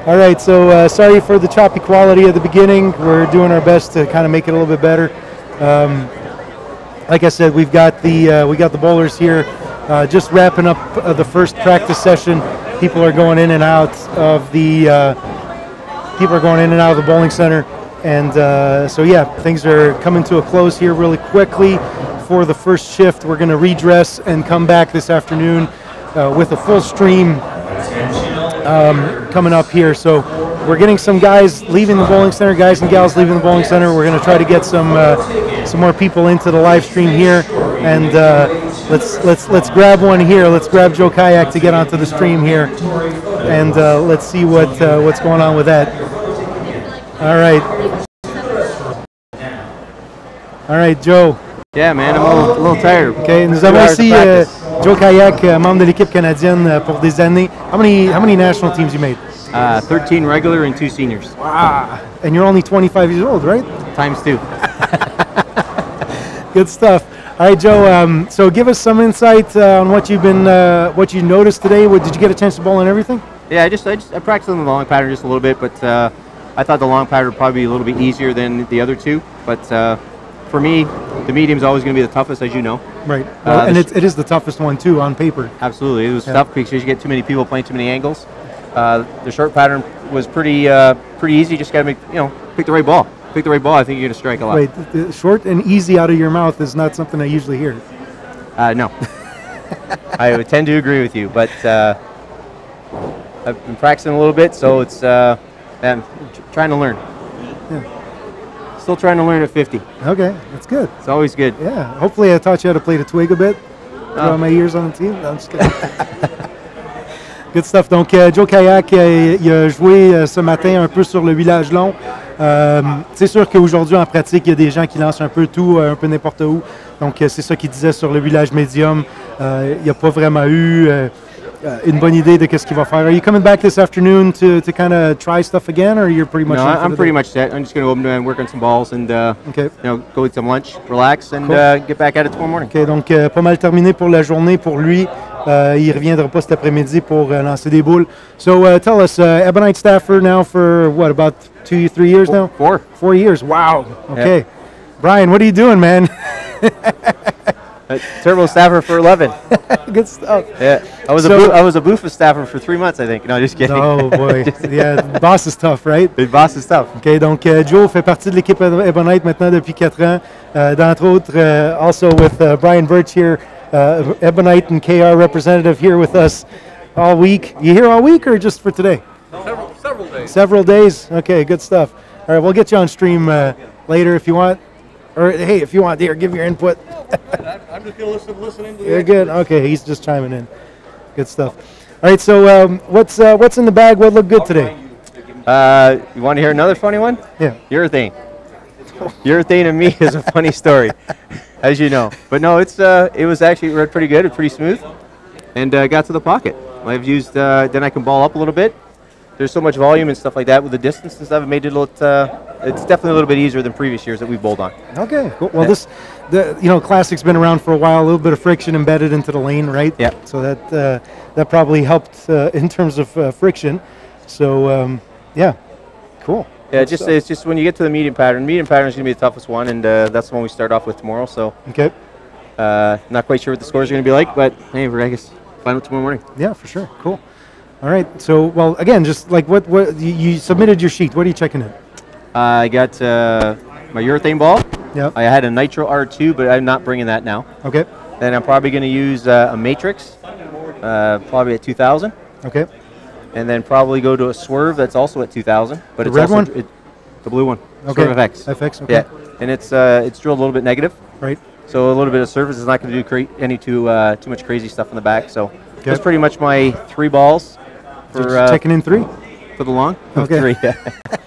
Speaker 1: All right, so sorry for the choppy quality at the beginning. We're doing our best to kind of make it a little bit better. Like I said, we got the bowlers here, just wrapping up the first practice session. People are going in and out of the bowling center, and so yeah, things are coming to a close here really quickly. For the first shift, we're going to redress and come back this afternoon with a full stream coming up here. So we're getting some guys leaving the bowling center, guys and gals leaving the bowling center. We're going to try to get some more people into the live stream here, and let's grab one here. Let's grab Joe Kayak to get onto the stream here, and let's see what's going on with that. All right, Joe.
Speaker 6: Yeah, man, I'm a little tired.
Speaker 1: Okay, nous avons ici Joe Kayak, membre de l'équipe canadienne pour des années. How many national teams you made?
Speaker 6: 13 regular and 2 seniors.
Speaker 1: Wow. And you're only 25 years old, right?
Speaker 6: Times 2.
Speaker 1: Good stuff. All right, Joe. So give us some insight on what you noticed today. Did you get a chance to bowl and everything?
Speaker 6: Yeah, I practiced on the long pattern just a little bit, but I thought the long pattern would probably be a little bit easier than the other 2. But for me, the medium's always going to be the toughest, as you know.
Speaker 1: Right. And it is the toughest one too on paper.
Speaker 6: Absolutely, it was tough because you get too many people playing too many angles. The short pattern was pretty easy. You just got to pick the right ball. Pick the right ball. I think you're going to strike a lot.
Speaker 1: Wait, the short and easy out of your mouth is not something I usually hear.
Speaker 6: No. I would tend to agree with you, but I've been practicing a little bit, so it's I'm trying to learn.
Speaker 1: Yeah.
Speaker 6: Still trying to learn at 50.
Speaker 1: Okay, that's good.
Speaker 6: It's always good.
Speaker 1: Yeah, hopefully I taught you how to play the twig a bit throughout my years on the team. No, I'm just kidding. Good stuff. Donc, Joe Kayak, il a joué ce matin un peu sur le huilage long. C'est sûr qu'aujourd'hui, en pratique, il y a des gens qui lancent un peu tout, un peu n'importe où. Donc, c'est ça qu'il disait sur le huilage médium. Il n'y a pas vraiment eu une bonne idée de qu'est-ce qu'il va faire. Are you coming back this afternoon to kind of try stuff again, or you're pretty much?
Speaker 6: No,
Speaker 1: in for
Speaker 6: I'm
Speaker 1: the
Speaker 6: pretty
Speaker 1: day?
Speaker 6: much set. I'm just going to go and work on some balls and
Speaker 1: Okay.
Speaker 6: go eat some lunch, relax, and
Speaker 1: Cool.
Speaker 6: get back at it tomorrow morning.
Speaker 1: OK, donc pas mal terminé pour la journée pour lui. Il reviendra pas cet après-midi pour lancer des boules. So tell us, Ebonite staffer now for what, about 2-3 years now?
Speaker 6: 4.
Speaker 1: 4 years. Wow. Okay. Brian, what are you doing, man?
Speaker 6: Turbo staffer for 11.
Speaker 1: Good stuff.
Speaker 6: Yeah, I was a Buffa staffer for 3 months, I think. No, just kidding.
Speaker 1: Oh boy. Yeah, the boss is tough, right?
Speaker 6: The boss is tough.
Speaker 1: OK, donc Joe fait partie de l'équipe Ebonite maintenant depuis 4 ans. D'entre autres, also with Brian Birch here, Ebonite and KR representative here with us all week. You here all week or just for today?
Speaker 7: Several days.
Speaker 1: Several days? Okay, good stuff. All right, we'll get you on stream later if you want. Or hey, if you want, here, give your input.
Speaker 7: I'm just going to listen into
Speaker 1: You're good. Okay, he's just chiming in. Good stuff. All right, so what's in the bag? What looked good today?
Speaker 6: You want to hear another funny one?
Speaker 1: Yeah.
Speaker 6: Urethane. Urethane and me is a funny story, as you know. But no, it was actually read pretty good, pretty smooth, and got to the pocket. I've used then I can ball up a little bit. There's so much volume and stuff like that with the distance and stuff. It made it a little. It's definitely a little bit easier than previous years that we've bowled on.
Speaker 1: Okay, cool. Well, Classic's been around for a while. A little bit of friction embedded into the lane, right?
Speaker 6: Yeah.
Speaker 1: So that probably helped in terms of friction. So yeah, cool.
Speaker 6: Yeah,
Speaker 1: Good stuff.
Speaker 6: it's just when you get to the medium pattern. Medium pattern is going to be the toughest one, and that's the one we start off with tomorrow. So
Speaker 1: Okay.
Speaker 6: not quite sure what the scores are going to be like, but hey, I guess find out tomorrow morning.
Speaker 1: Yeah, for sure. Cool. All right. So, well, again, just like what you submitted your sheet. What are you checking in?
Speaker 6: I got my urethane ball.
Speaker 1: Yep.
Speaker 6: I had a Nitro R2, but I'm not bringing that now.
Speaker 1: Okay.
Speaker 6: Then I'm probably going to use a Matrix, probably at 2,000.
Speaker 1: Okay.
Speaker 6: And then probably go to a Swerve that's also at 2,000. But
Speaker 1: The
Speaker 6: it's
Speaker 1: red
Speaker 6: also
Speaker 1: one?
Speaker 6: the blue one.
Speaker 1: Okay.
Speaker 6: Swerve FX.
Speaker 1: FX. Okay.
Speaker 6: Yeah, and it's drilled a little bit negative.
Speaker 1: Right.
Speaker 6: So a little bit of surface is not going to do any too much crazy stuff in the back. So
Speaker 1: Okay.
Speaker 6: that's pretty much my 3 balls for
Speaker 1: Just checking in 3.
Speaker 6: for the long.
Speaker 1: Okay.
Speaker 6: 3. Yeah.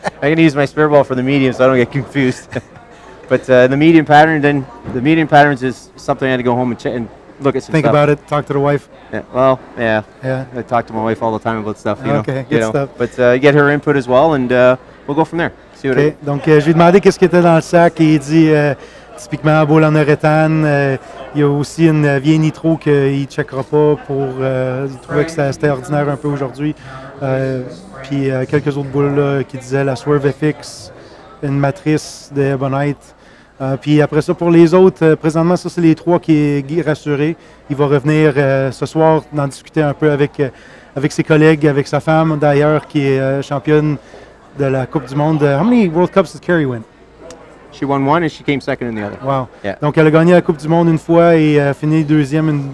Speaker 6: I'm going to use my spare ball for the medium, so I don't get confused. But the medium pattern, then the medium patterns is something I had to go home and check and look at some
Speaker 1: Think
Speaker 6: stuff.
Speaker 1: about it. Talk to the wife.
Speaker 6: Yeah, well, yeah.
Speaker 1: Yeah.
Speaker 6: I talk to my wife all the time about stuff. You
Speaker 1: Okay,
Speaker 6: know,
Speaker 1: good
Speaker 6: you know.
Speaker 1: stuff.
Speaker 6: But get her input as well, and we'll go from there. See what
Speaker 1: OK. Donc, je lui ai demandé qu'est-ce qui était dans le sac et il dit typiquement boule en uréthane. Il y a aussi une vieille nitro qu'il ne checkera pas pour. Il trouvait que c'était ordinaire un peu aujourd'hui. Puis quelques autres boules là, qui disaient la Swerve FX, une matrice de Ebonite. Puis après ça, pour les autres, présentement, ça, c'est les 3 qui est rassuré. Il va revenir ce soir, d'en discuter un peu avec ses collègues, avec sa femme d'ailleurs, qui est championne de la Coupe du Monde. How many World Cups did Carrie win?
Speaker 6: She won one and she came second in the other.
Speaker 1: Wow.
Speaker 6: Yeah.
Speaker 1: Donc, elle a gagné la Coupe du Monde une fois et fini deuxième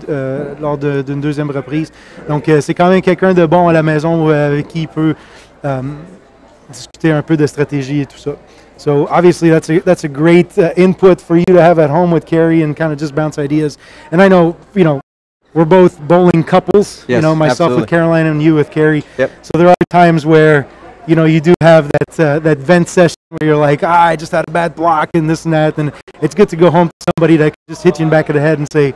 Speaker 1: lors d'une deuxième reprise. Donc, c'est quand même quelqu'un de bon à la maison avec qui il peut discuter un peu de stratégie et tout ça. So, obviously, that's a great input for you to have at home with Carrie and kind of just bounce ideas. And I know, we're both bowling couples,
Speaker 6: Yes,
Speaker 1: myself
Speaker 6: absolutely.
Speaker 1: with Caroline and you with Carrie.
Speaker 6: Yep.
Speaker 1: So there are times where, you do have that vent session where you're like, I just had a bad block and this and that. And it's good to go home to somebody that can just hit you in the back of the head and say,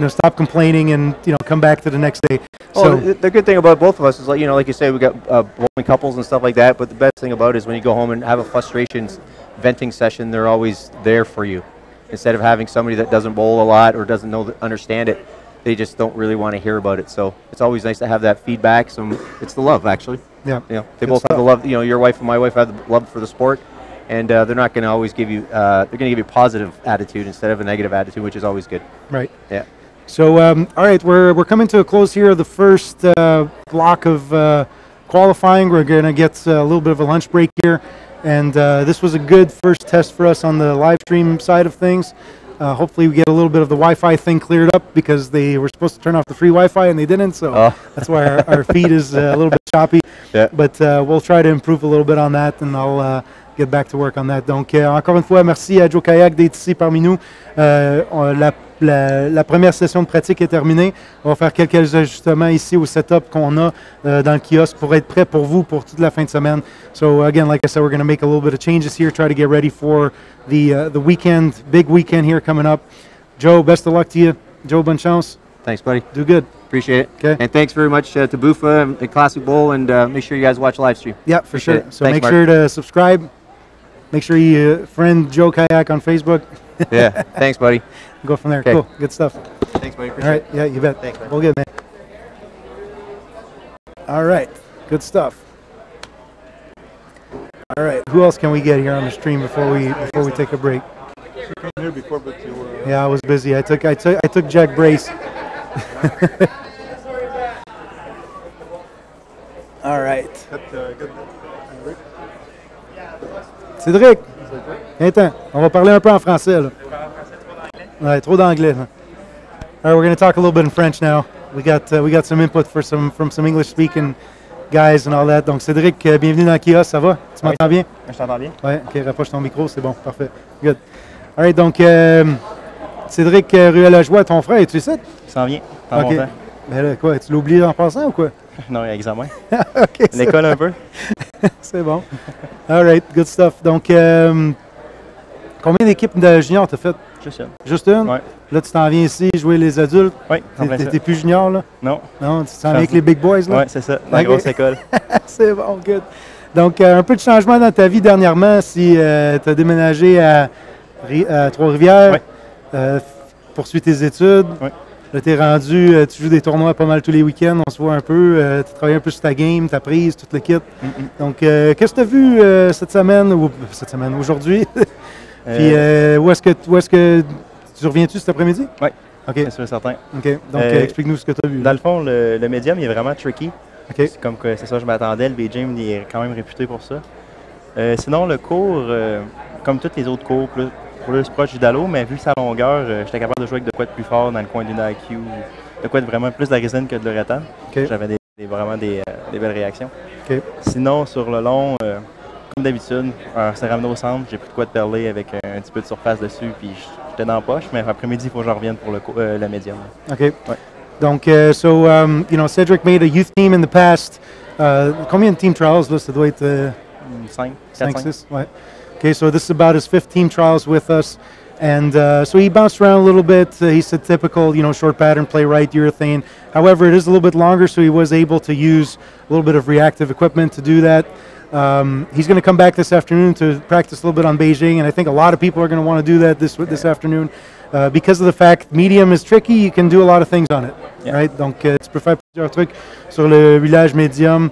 Speaker 1: stop complaining and, come back to the next day.
Speaker 6: So the good thing about both of us is, like you say, we got bowling couples and stuff like that. But the best thing about it is when you go home and have a frustrations venting session, they're always there for you. Instead of having somebody that doesn't bowl a lot or doesn't understand it, they just don't really want to hear about it. So it's always nice to have that feedback. So it's the love, actually.
Speaker 1: Yeah.
Speaker 6: They
Speaker 1: Good
Speaker 6: both have the
Speaker 1: stuff.
Speaker 6: love. Your wife and my wife have the love for the sport, and they're not going to always give you. They're going to give you a positive attitude instead of a negative attitude, which is always good.
Speaker 1: Right.
Speaker 6: Yeah.
Speaker 1: So, all right, we're coming to a close here of the first block of qualifying. We're going to get a little bit of a lunch break here. And this was a good first test for us on the live stream side of things. Hopefully we get a little bit of the Wi-Fi thing cleared up because they were supposed to turn off the free Wi-Fi and they didn't. So that's why our feed is a little bit choppy.
Speaker 6: Yeah.
Speaker 1: But we'll try to improve a little bit on that and I'll get back to work on that. Donc, encore une fois, merci à Joe Kayak d'être ici parmi nous. La première session de pratique est terminée. On va faire quelques ajustements ici au setup qu'on a dans le kiosque pour être prêt pour vous pour toute la fin de semaine. So again, like I said, we're going to make a little bit of changes here, try to get ready for the weekend, big weekend here coming up. Joe, best of luck to you. Joe, bonne chance.
Speaker 6: Thanks, buddy.
Speaker 1: Do good.
Speaker 6: Appreciate it.
Speaker 1: Okay.
Speaker 6: And thanks very much to Bufa and the Classic Bowl, and make sure you guys watch the live stream.
Speaker 1: Yeah, for
Speaker 6: Appreciate
Speaker 1: sure.
Speaker 6: it.
Speaker 1: So
Speaker 6: Thanks,
Speaker 1: make
Speaker 6: Mark.
Speaker 1: sure to subscribe. Make sure you friend Joe Kayak on Facebook.
Speaker 6: Yeah. Thanks, buddy.
Speaker 1: Go from there.
Speaker 6: Okay.
Speaker 1: Cool. Good stuff.
Speaker 6: Thanks, buddy.
Speaker 1: All
Speaker 6: Appreciate
Speaker 1: right.
Speaker 6: it.
Speaker 1: Yeah, you bet.
Speaker 6: Thanks, man.
Speaker 1: All good, man. All right. Good stuff. All right. Who else can we get here on the stream before we take a break?
Speaker 2: Came here before, but you were.
Speaker 1: Yeah, I was busy. I took Jack Brace. All right. Cédric, viens-t'en. On va parler un peu en français. Là. Ouais, trop d'anglais. Là. All right, we're going to talk a little bit in French now. We got some input from some English-speaking guys and all that. Donc, Cédric, bienvenue dans Kios, ça va? Tu m'entends bien?
Speaker 8: Je t'entends bien.
Speaker 1: Ouais, ok, rapproche ton micro, c'est bon, parfait. Good. All right, donc, Cédric Ruel-Lajoie, ton frère, es-tu ici?
Speaker 8: Il s'en vient. T'en
Speaker 1: Ok.
Speaker 8: bon temps.
Speaker 1: Ben là, quoi, tu l'as oublié en passant ou quoi?
Speaker 8: Non, il y a examen.
Speaker 1: Ok, c'est
Speaker 8: L'école un peu.
Speaker 1: c'est bon. All right, good stuff. Donc, combien d'équipes de juniors t'as fait?
Speaker 8: Juste ça.
Speaker 1: Juste une?
Speaker 8: Ouais.
Speaker 1: Là, tu t'en viens ici jouer les adultes?
Speaker 8: Oui, en plein ça.
Speaker 1: T'es plus junior, là?
Speaker 8: Non.
Speaker 1: Non, tu t'en viens avec les big boys, là?
Speaker 8: Oui, c'est ça. Dans la
Speaker 1: Ok.
Speaker 8: grosse école.
Speaker 1: C'est bon, good. Donc, un peu de changement dans ta vie dernièrement. Si tu as déménagé à Trois-Rivières, poursuis tes études.
Speaker 8: Oui.
Speaker 1: Là, tu es rendu, tu joues des tournois pas mal tous les week-ends, on se voit un peu. Tu travailles un peu sur ta game, ta prise, toute l'équipe. Donc, qu'est-ce que tu as vu aujourd'hui? Puis, où est-ce que tu reviens-tu cet après-midi?
Speaker 8: Oui.
Speaker 1: OK.
Speaker 8: C'est sûr et certain.
Speaker 1: OK. Donc, explique-nous ce que tu as vu.
Speaker 8: Dans le fond, le médium, il est vraiment tricky.
Speaker 1: OK.
Speaker 8: C'est comme que c'est ça, je m'attendais. Le B-Gym, il est quand même réputé pour ça. Sinon, le cours, comme tous les autres cours, plus proche du Dalo, mais vu sa longueur, j'étais capable de jouer avec de quoi de plus fort dans le coin d'une IQ, de quoi de vraiment plus de la résine que de l'uréthane.
Speaker 1: OK.
Speaker 8: J'avais vraiment des belles réactions.
Speaker 1: OK.
Speaker 8: Sinon, sur le long, comme d'habitude, c'est ramené au centre, j'ai pris de quoi de perler avec un petit peu de surface dessus, puis j'étais dans la poche, mais après-midi, il faut que je revienne pour le médium.
Speaker 1: OK. Donc, Cedric made a youth team in the past. Combien de team trials, là? Ça doit être
Speaker 8: 5,
Speaker 1: 5,
Speaker 8: 4, 5.
Speaker 1: 6? Ouais. Okay, so this is about his 5th team trials with us. And so he bounced around a little bit. He's a typical, short pattern, play right, urethane. However, it is a little bit longer, so he was able to use a little bit of reactive equipment to do that. He's going to come back this afternoon to practice a little bit on Beijing, and I think a lot of people are going to want to do that this afternoon. Because of the fact medium is tricky, you can do a lot of things on it, right? Donc, tu peux faire plusieurs trucs sur le village médium.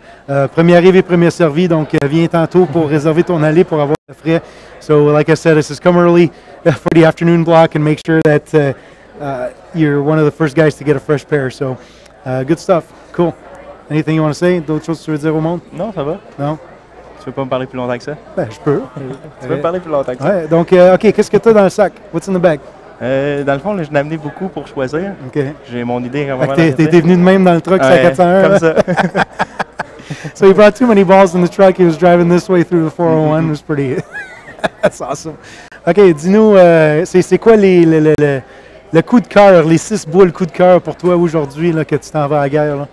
Speaker 1: Premier arrivé, premier servi. Donc, viens tantôt pour réserver ton allée pour avoir le frais. So, like I said, this is come early for the afternoon block and make sure that you're one of the first guys to get a fresh pair. So, good stuff. Cool. Anything you want to say? D'autres choses que tu veux dire au monde?
Speaker 8: Non, ça va.
Speaker 1: Non?
Speaker 8: Tu veux pas me parler plus longtemps que ça?
Speaker 1: Ben, je peux.
Speaker 8: Tu veux me parler plus longtemps que ça?
Speaker 1: Ouais, donc, OK, qu'est-ce que tu as dans le sac? What's in the bag?
Speaker 8: Dans le fond, là, je l'ai amené beaucoup pour choisir.
Speaker 1: OK.
Speaker 8: J'ai mon idée
Speaker 1: Fait
Speaker 8: vraiment.
Speaker 1: que t'es venu de même dans le truck, c'est à 401.
Speaker 8: Comme
Speaker 1: là?
Speaker 8: ça.
Speaker 1: So he brought too many balls in the truck. He was driving this way through the 401. It was pretty. That's awesome. OK, dis-nous, c'est quoi le coup de cœur, les 6 boules coup de cœur pour toi aujourd'hui là, que tu t'en vas à la guerre? Là?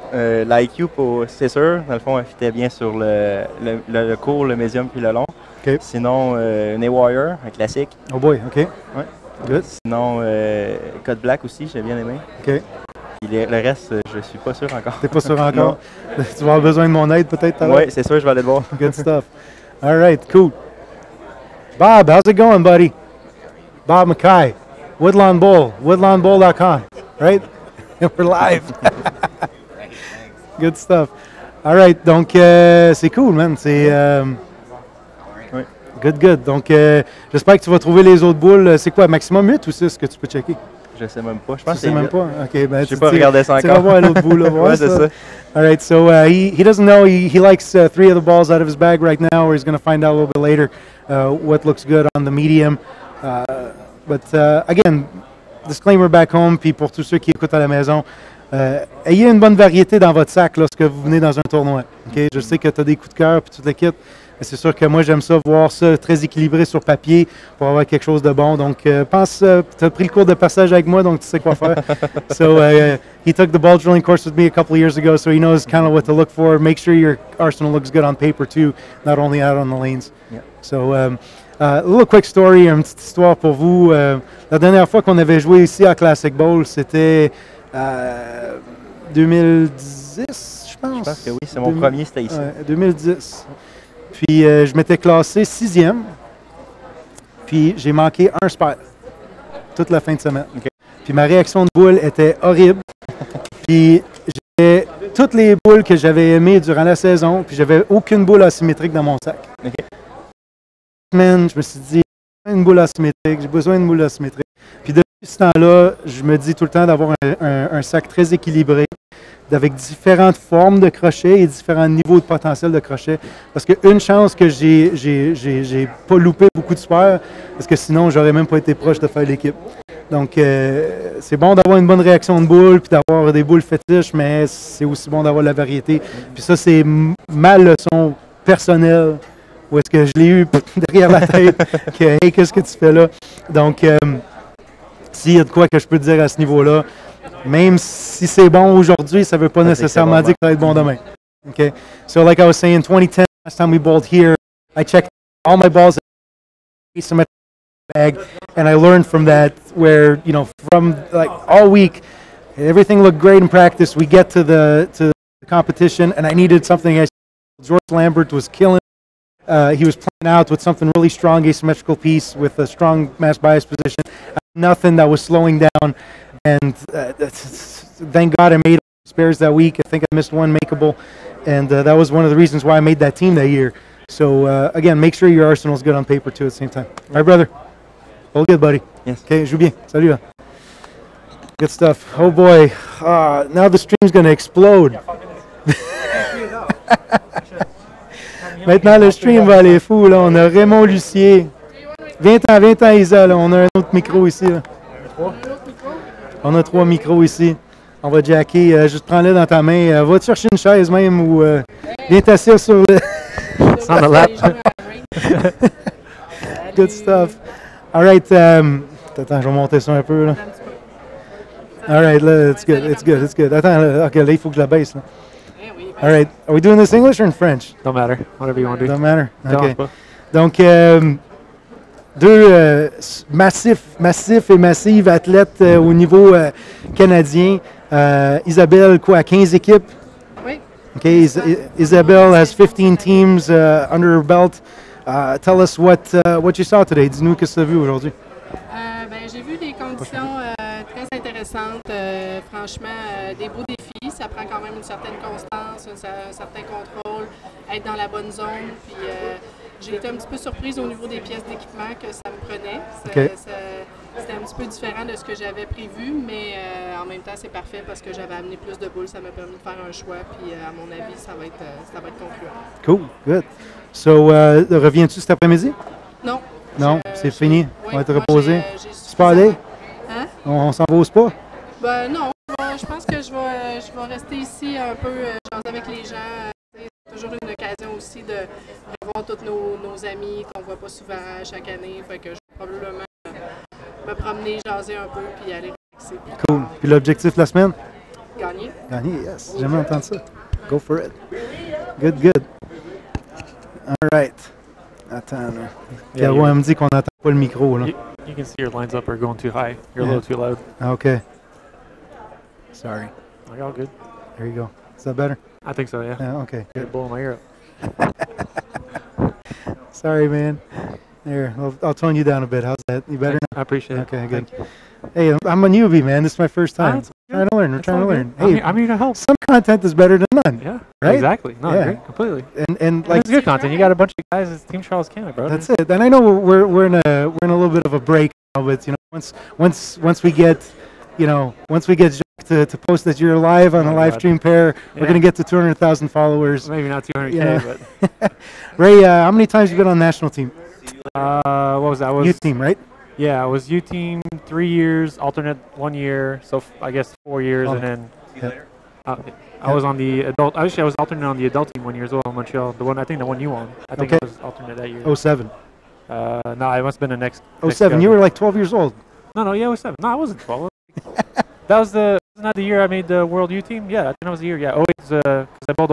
Speaker 8: L'IQ, c'est sûr. Dans le fond, elle fitait bien sur le court, le médium puis le long.
Speaker 1: OK.
Speaker 8: Sinon, une A-Wire, un classique.
Speaker 1: Oh boy, OK.
Speaker 8: Ouais.
Speaker 1: Good.
Speaker 8: Sinon, Code Black aussi, j'ai bien aimé.
Speaker 1: OK.
Speaker 8: Puis le reste, je suis pas sûr encore.
Speaker 1: T'es pas sûr encore? Tu vas avoir besoin de mon aide peut-être tout à l'heure?
Speaker 8: Oui, c'est sûr, je vais aller te voir.
Speaker 1: Good stuff. All right, cool. Bob, how's it going, buddy? Bob Mackay, Woodlawn Bowl, woodlawnbowl.com, right? We're live. Good stuff. All right, donc c'est cool, man. C'est
Speaker 8: Oui.
Speaker 1: good. Donc j'espère que tu vas trouver les autres boules. C'est quoi, maximum 8 ou 6 que tu peux checker?
Speaker 8: Je sais même pas. Je
Speaker 1: Tu
Speaker 8: pense que
Speaker 1: sais
Speaker 8: c'est
Speaker 1: même
Speaker 8: huit.
Speaker 1: pas? OK, ben
Speaker 8: J'ai pas regardé ça
Speaker 1: Tu vas
Speaker 8: encore.
Speaker 1: voir l'autre boule, là, voir
Speaker 8: Ouais, c'est ça.
Speaker 1: All right, so he doesn't know. He likes 3 of the balls out of his bag right now, or he's going to find out a little bit later what looks good on the medium. But again, disclaimer back home, puis pour tous ceux qui écoutent à la maison, ayez une bonne variété dans votre sac lorsque vous venez dans un tournoi. Okay? Je sais que tu as des coups de cœur puis toute l'équipe, mais c'est sûr que moi, j'aime ça, voir ça très équilibré sur papier pour avoir quelque chose de bon. Donc, tu as pris le cours de passage avec moi, donc tu sais quoi faire. So, he took the ball drilling course with me a couple of years ago, so he knows kind of what to look for. Make sure your arsenal looks good on paper too, not only out on the lanes.
Speaker 8: Yeah.
Speaker 1: So, a little quick story, une petite histoire pour vous. La dernière fois qu'on avait joué ici à Classic Bowl, c'était 2010, je pense.
Speaker 8: Je pense que oui, c'est mon premier, c'était ici.
Speaker 1: Ouais, 2010. Puis je m'étais classé 6e. Puis j'ai manqué un spot toute la fin de semaine.
Speaker 8: OK.
Speaker 1: Puis ma réaction de boule était horrible. Puis j'ai toutes les boules que j'avais aimées durant la saison, puis j'avais aucune boule asymétrique dans mon sac.
Speaker 8: OK.
Speaker 1: Man, je me suis dit, une boule asymétrique, j'ai besoin d'une boule asymétrique. Puis depuis ce temps-là, je me dis tout le temps d'avoir un sac très équilibré, avec différentes formes de crochets et différents niveaux de potentiel de crochet. Parce qu'une chance que j'ai pas loupé beaucoup de sphères, parce que sinon, j'aurais même pas été proche de faire l'équipe. Donc, c'est bon d'avoir une bonne réaction de boule, puis d'avoir des boules fétiches, mais c'est aussi bon d'avoir la variété. Puis ça, c'est ma leçon personnelle, où est-ce que je l'ai eu derrière la tête, que « Hey, qu'est-ce que tu fais là? » Donc, s'il y a de quoi que je peux te dire à ce niveau-là, même si c'est bon aujourd'hui, ça ne veut pas nécessairement dire que ça va être bon demain. Okay? So, like I was saying, 2010, last time we bowled here, I checked all my balls asymmetric bag, and I learned from that where, you know, from like all week, everything looked great in practice. We get to the competition, and I needed something. George Lambert was killing. He was playing out with something really strong asymmetrical piece with a strong mass bias position. Nothing that was slowing down. And thank God I made spares that week. I think I missed one makeable. And that was one of the reasons why I made that team that year. So, again, make sure your arsenal's good on paper, too, at the same time. All right, brother? All good, buddy?
Speaker 8: Yes.
Speaker 1: Okay, joue bien. Salut. Là. Good stuff. Oh, boy. Now the stream's going to explode. Maintenant, le stream va aller fou. Là. On a Raymond Lucier. Viens-t'en, Isa. Là. On a un autre micro ici. Là. On a 3 micros ici. On va jacker. Juste prends-le dans ta main. Va te chercher une chaise même ou viens t'asseoir sur le...
Speaker 9: On the lap.
Speaker 1: Good stuff. All right. Attends, je vais monter ça un peu. Là. All right. Là, it's good. Attends, là, OK, là, il faut que je la baisse. Là. All right. Are we doing this English or in French?
Speaker 9: Don't matter. Whatever you want to do.
Speaker 1: Don't matter.
Speaker 9: Dérange
Speaker 1: OK.
Speaker 9: pas.
Speaker 1: Donc, deux massifs et massives athlètes au niveau canadien. Isabelle, quoi, 15 équipes?
Speaker 5: Oui.
Speaker 1: Okay, Isabelle has 15 teams under her belt. Tell us what you saw today. Dis-nous qu'est-ce que tu as vu aujourd'hui.
Speaker 5: J'ai vu des conditions très intéressantes. Franchement, des beaux défis. Ça prend quand même une certaine constance, un certain contrôle, être dans la bonne zone. Puis, j'ai été un petit peu surprise au niveau des pièces d'équipement que ça me prenait. C'était un petit peu différent de ce que j'avais prévu, mais en même temps, c'est parfait parce que j'avais amené plus de boules. Ça m'a permis de faire un choix. Puis, à mon avis, ça va être concluant.
Speaker 1: Cool, good. So, reviens-tu cet après-midi?
Speaker 5: Non.
Speaker 1: Non, c'est fini.
Speaker 5: Oui,
Speaker 1: On va te
Speaker 5: moi,
Speaker 1: reposer.
Speaker 5: j'ai
Speaker 1: Spa day?
Speaker 5: Hein?
Speaker 1: On s'en va au spa?
Speaker 5: Ben non. Je pense que je vais rester ici un peu, jaser avec les gens. C'est toujours une occasion aussi de revoir tous nos amis qu'on ne voit pas souvent chaque année. Fait que je vais probablement me promener, jaser un peu, puis aller relaxer.
Speaker 1: Cool. Puis l'objectif de la semaine?
Speaker 5: Gagner.
Speaker 1: Gagner, yes. J'ai jamais entendu ça. Go for it. Good. All right. Attends, là. Caro, elle me dit qu'on n'entend pas le micro, là.
Speaker 9: You can see your lines up are going too high. You're a little too loud.
Speaker 1: Okay. Sorry.
Speaker 9: Like, all good.
Speaker 1: There you go. Is that better?
Speaker 9: I think so, yeah.
Speaker 1: Yeah, okay.
Speaker 9: You're blowing my ear up.
Speaker 1: Sorry, man. There, I'll tone you down a bit. How's that? You better now?
Speaker 9: I appreciate it.
Speaker 1: Okay, good. Hey, I'm a newbie, man. This is my first time. Trying to learn. We're trying to learn. Hey,
Speaker 9: I'm here to help.
Speaker 1: some content is better than none.
Speaker 9: Yeah,
Speaker 1: right?
Speaker 9: exactly. No,
Speaker 1: Yeah.
Speaker 9: I agree completely.
Speaker 1: And like
Speaker 9: It's good content. You got a bunch of guys. It's Team Charles Canada, bro.
Speaker 1: that's it. And I know we're in a little bit of a break now, but you know once we get Jacques to post that you're live on a live stream pair, we're gonna get to 200,000 followers.
Speaker 9: Maybe not 200K,
Speaker 1: You know.
Speaker 9: but
Speaker 1: Ray, how many times you been on the national team?
Speaker 9: what was that?
Speaker 1: Youth team, right?
Speaker 9: Yeah, I was U team 3 years, alternate 1 year, so I guess 4 years,
Speaker 1: Oh.
Speaker 9: and then
Speaker 1: Yeah.
Speaker 9: I was on the adult. Actually, I was alternate on the adult team 1 year as well in Montreal. The one you won. I think
Speaker 1: Okay.
Speaker 9: I was alternate that year.
Speaker 1: 07.
Speaker 9: No, it must have been the next.
Speaker 1: 07. You were like 12 years old.
Speaker 9: No, yeah, it was 7. No, I wasn't 12. That was wasn't that the year I made the World U team? Yeah, I think that was the year. Yeah, 08 because I bowled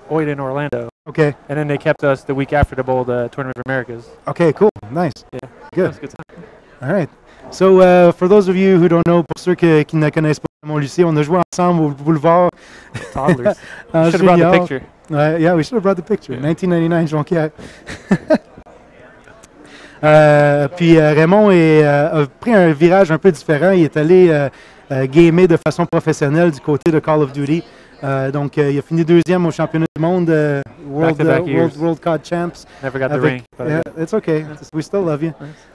Speaker 9: 08 in Orlando.
Speaker 1: Okay.
Speaker 9: And then they kept us the week after to bowl the Tournament of Americas.
Speaker 1: Okay, cool. Nice.
Speaker 9: Yeah.
Speaker 1: Good.
Speaker 9: That was a good time.
Speaker 1: All right. So, for those of you who don't know, pour ceux qui ne connaissent pas Mont-Lucie. On a joué ensemble au boulevard.
Speaker 9: Toddlers.
Speaker 1: en
Speaker 9: Should have brought the
Speaker 1: junior.
Speaker 9: picture.
Speaker 1: Yeah, we should have brought the picture.
Speaker 9: Yeah.
Speaker 1: 1999, Jonquière. Puis Raymond a pris un virage un peu différent. Il est allé gamer de façon professionnelle du côté de Call of Duty. Donc, il a fini deuxième au championnat du monde,
Speaker 9: Back-to-back years.
Speaker 1: World COD Champs.
Speaker 9: Never got the ring. But
Speaker 1: Yeah, it's okay. We still love you.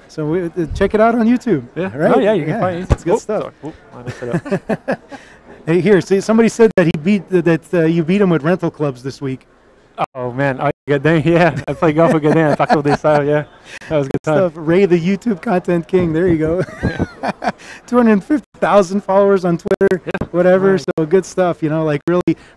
Speaker 1: So check it out on YouTube.
Speaker 9: yeah.
Speaker 1: Right?
Speaker 9: Oh, yeah, you can find it.
Speaker 1: It's good
Speaker 9: Oh,
Speaker 1: stuff.
Speaker 9: sorry. Oh, I messed it up.
Speaker 1: Hey, here, see, somebody said that you beat him with rental clubs this week.
Speaker 9: Oh, man. Oh, Godin, yeah. I played golf with Godin at Paco de Sao, yeah. That was a good time.
Speaker 1: Stuff. Ray, the YouTube content king. There you go. 250,000 followers on Twitter, whatever.
Speaker 9: Right.
Speaker 1: So good stuff. You know, like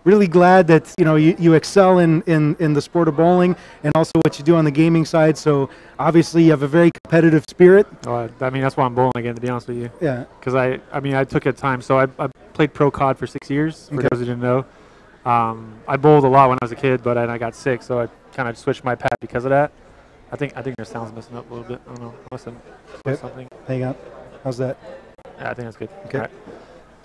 Speaker 1: really glad that you excel in the sport of bowling and also what you do on the gaming side. So obviously you have a very competitive spirit.
Speaker 9: Oh, I mean, that's why I'm bowling again, to be honest with you.
Speaker 1: Yeah.
Speaker 9: Because I took a time. So I played pro COD for 6 years, for
Speaker 1: Okay.
Speaker 9: those who didn't know. I bowled a lot when I was a kid, but I got sick, so I kind of switched my pad because of that. I think your sound's messing up a little bit. I don't know. Listen,
Speaker 1: Okay.
Speaker 9: something.
Speaker 1: Hang on. How's that?
Speaker 9: Yeah, I think that's good.
Speaker 1: Okay.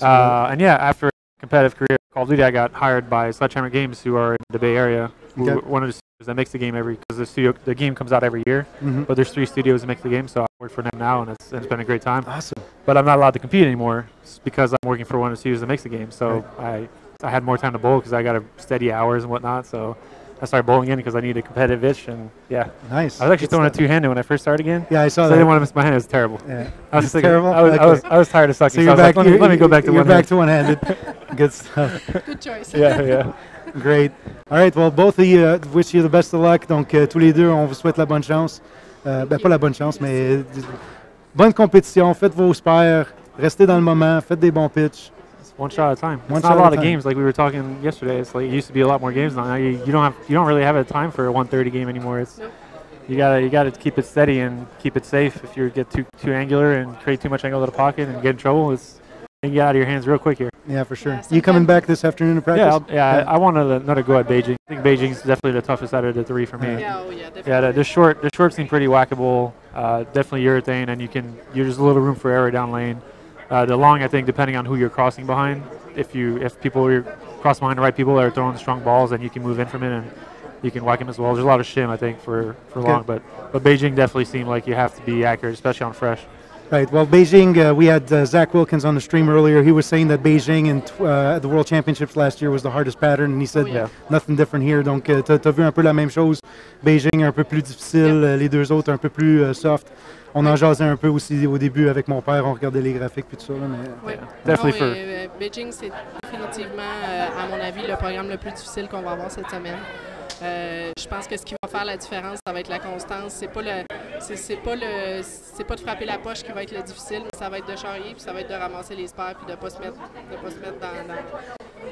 Speaker 9: All right. And yeah, after a competitive career at Call of Duty, I got hired by Sledgehammer Games, who are in the Bay Area. Who
Speaker 1: Okay.
Speaker 9: one of the studios that makes the game because the game comes out every year.
Speaker 1: Mhm.
Speaker 9: But there's 3 studios that make the game, so I work for them now, and it's been a great time.
Speaker 1: Awesome.
Speaker 9: But I'm not allowed to compete anymore because I'm working for one of the studios that makes the game. So I had more time to bowl because I got to steady hours and whatnot. So I started bowling in because I needed a competitive itch, and yeah.
Speaker 1: Nice.
Speaker 9: I was actually
Speaker 1: Good
Speaker 9: throwing a
Speaker 1: stuff.
Speaker 9: two-handed when I first started again.
Speaker 1: Yeah, I saw
Speaker 9: So I
Speaker 1: that.
Speaker 9: didn't want to miss my hand. It was terrible.
Speaker 1: Yeah.
Speaker 9: I was
Speaker 1: It's
Speaker 9: just
Speaker 1: terrible?
Speaker 9: I was tired of sucking.
Speaker 1: So
Speaker 9: So
Speaker 1: you're
Speaker 9: I was
Speaker 1: back.
Speaker 9: like, let me go back to
Speaker 1: you're
Speaker 9: one.
Speaker 1: back to one-handed. Good stuff.
Speaker 5: Good choice.
Speaker 9: Yeah.
Speaker 1: Great. All right. Well, both of you, wish you the best of luck. Donc, tous les deux, on vous souhaite la bonne chance. Pas la bonne chance, mais bonne compétition. Faites vos spares. Restez dans le moment. Faites des bons pitchs.
Speaker 9: It's one shot at a time.
Speaker 1: One
Speaker 9: It's not
Speaker 1: shot
Speaker 9: a
Speaker 1: at
Speaker 9: lot
Speaker 1: a
Speaker 9: of
Speaker 1: time.
Speaker 9: games like we were talking yesterday. It's like it used to be a lot more games now. You don't really have a time for a 130 game anymore. It's
Speaker 5: Nope.
Speaker 9: you gotta keep it steady and keep it safe. If you get too angular and create too much angle to the pocket and get in trouble, you can get out of your hands real quick here.
Speaker 1: Yeah, for sure.
Speaker 5: Yeah,
Speaker 1: You coming
Speaker 5: sometimes-
Speaker 1: back this afternoon to practice?
Speaker 9: I want another go at Beijing. I think Beijing's definitely the toughest out of the 3 for me.
Speaker 5: Yeah, oh yeah, definitely.
Speaker 9: Yeah, the short seem pretty whackable. Definitely urethane, and there's a little room for error down lane. The long, I think, depending on who you're crossing behind. If people are crossing behind the right people that are throwing strong balls, then you can move in from it and you can whack them as well. There's a lot of shim, I think, for long, but Beijing definitely seemed like you have to be accurate, especially on fresh.
Speaker 1: Right. Well, Beijing, we had Zach Wilkins on the stream earlier. He was saying that Beijing at the World Championships last year was the hardest pattern, and he said
Speaker 5: Oh, yeah.
Speaker 1: nothing different here. Donc, tu as vu un peu la même chose. Beijing un peu plus difficile, les deux autres un peu plus soft. On en jasait un peu aussi au début avec mon père, on regardait les graphiques puis tout ça. Là, mais,
Speaker 5: Oui.
Speaker 9: Definitely
Speaker 5: Non,
Speaker 9: for-
Speaker 5: Beijing, c'est définitivement, à mon avis, le programme le plus difficile qu'on va avoir cette semaine. Je pense que ce qui va faire la différence, ça va être la constance. C'est pas de frapper la poche qui va être le difficile, mais ça va être de charrier, puis ça va être de ramasser les spares, puis de pas se mettre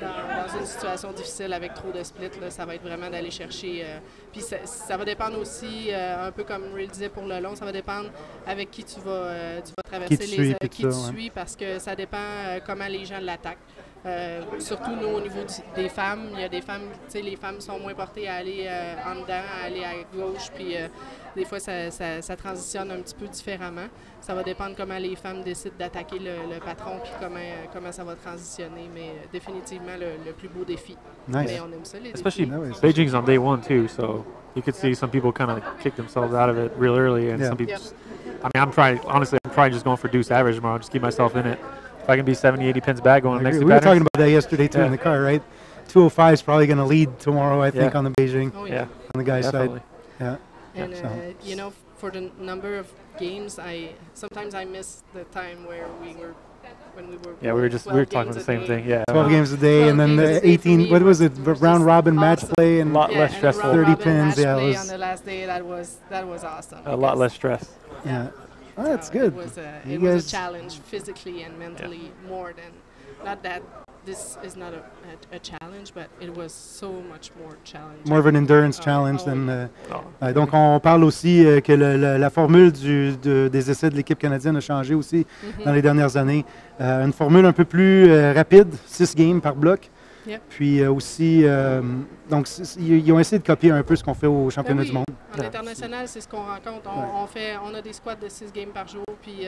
Speaker 5: dans une situation difficile avec trop de splits. Là. Ça va être vraiment d'aller chercher. Puis ça va dépendre aussi, un peu comme Ray le disait pour le long, ça va dépendre avec qui tu vas traverser
Speaker 1: Qui tu suis, puis
Speaker 5: qui
Speaker 1: tout
Speaker 5: tu
Speaker 1: ça, ouais.
Speaker 5: suis, parce que ça dépend comment les gens l'attaquent. Surtout nous, au niveau des femmes, il y a des femmes, tu sais, les femmes sont moins portées à aller en dedans, à aller à gauche, puis des fois ça transitionne un petit peu différemment. Ça va dépendre comment les femmes décident d'attaquer le patron, puis comment ça va transitionner, mais définitivement le plus beau défi.
Speaker 1: Nice.
Speaker 5: Mais on aime ça, les
Speaker 9: Especially
Speaker 5: défis.
Speaker 1: No, it's-
Speaker 9: Beijing's on day 1 too, so you could see some people kind of kick themselves out of it real early, and
Speaker 1: Yeah.
Speaker 9: some people.
Speaker 5: Yep.
Speaker 9: I mean, I'm probably just going for deuce average tomorrow. Just keep myself in it. If I can be 70, 80 pins back going
Speaker 1: I
Speaker 9: next
Speaker 1: agree.
Speaker 9: to
Speaker 1: We were talking
Speaker 9: patterns.
Speaker 1: about that yesterday too in the car, right? 205 is probably going to lead tomorrow, I think,
Speaker 9: Yeah.
Speaker 1: on the Beijing,
Speaker 5: Oh,
Speaker 9: Yeah,
Speaker 1: on the guy's
Speaker 9: definitely.
Speaker 1: side. Yeah.
Speaker 5: And
Speaker 1: So-
Speaker 5: you know, for the number of games, sometimes I miss the time where when we were.
Speaker 9: Yeah, we were
Speaker 5: 12
Speaker 9: talking
Speaker 5: games
Speaker 9: the
Speaker 5: a
Speaker 9: same
Speaker 5: day.
Speaker 9: thing. Yeah,
Speaker 1: 12 games a day,
Speaker 5: 12
Speaker 1: and then
Speaker 5: games a
Speaker 1: the
Speaker 5: day for
Speaker 1: 18,
Speaker 5: me
Speaker 1: what was
Speaker 5: was
Speaker 1: it, round robin match
Speaker 5: awesome.
Speaker 1: play? And
Speaker 9: Lot
Speaker 5: Yeah,
Speaker 9: less
Speaker 5: and
Speaker 9: stressful.
Speaker 5: the round
Speaker 1: 30
Speaker 5: robin
Speaker 1: pins,
Speaker 5: match
Speaker 1: yeah, it
Speaker 5: play
Speaker 1: was-
Speaker 5: on the last day. That was awesome.
Speaker 9: a lot
Speaker 5: because,
Speaker 9: less stress.
Speaker 1: yeah. Oh, that's good.
Speaker 5: It was
Speaker 1: You
Speaker 5: it was
Speaker 1: guys-
Speaker 5: a challenge physically and mentally more than, not that this is not a challenge, but it was so much more challenging.
Speaker 1: More of an endurance
Speaker 5: Oh,
Speaker 1: challenge
Speaker 5: oh,
Speaker 1: than.
Speaker 9: Oh.
Speaker 1: Donc, on parle aussi que la formule des essais de l'équipe canadienne a changé aussi
Speaker 5: Mhm.
Speaker 1: dans les dernières années. Une formule un peu plus rapide, 6 games par bloc.
Speaker 5: Yep.
Speaker 1: Puis aussi, donc ils ont essayé de copier un peu ce qu'on fait au championnat
Speaker 5: Ben oui,
Speaker 1: du monde.
Speaker 5: En international, c'est ce qu'on rencontre. On a des squads de 6 games par jour, puis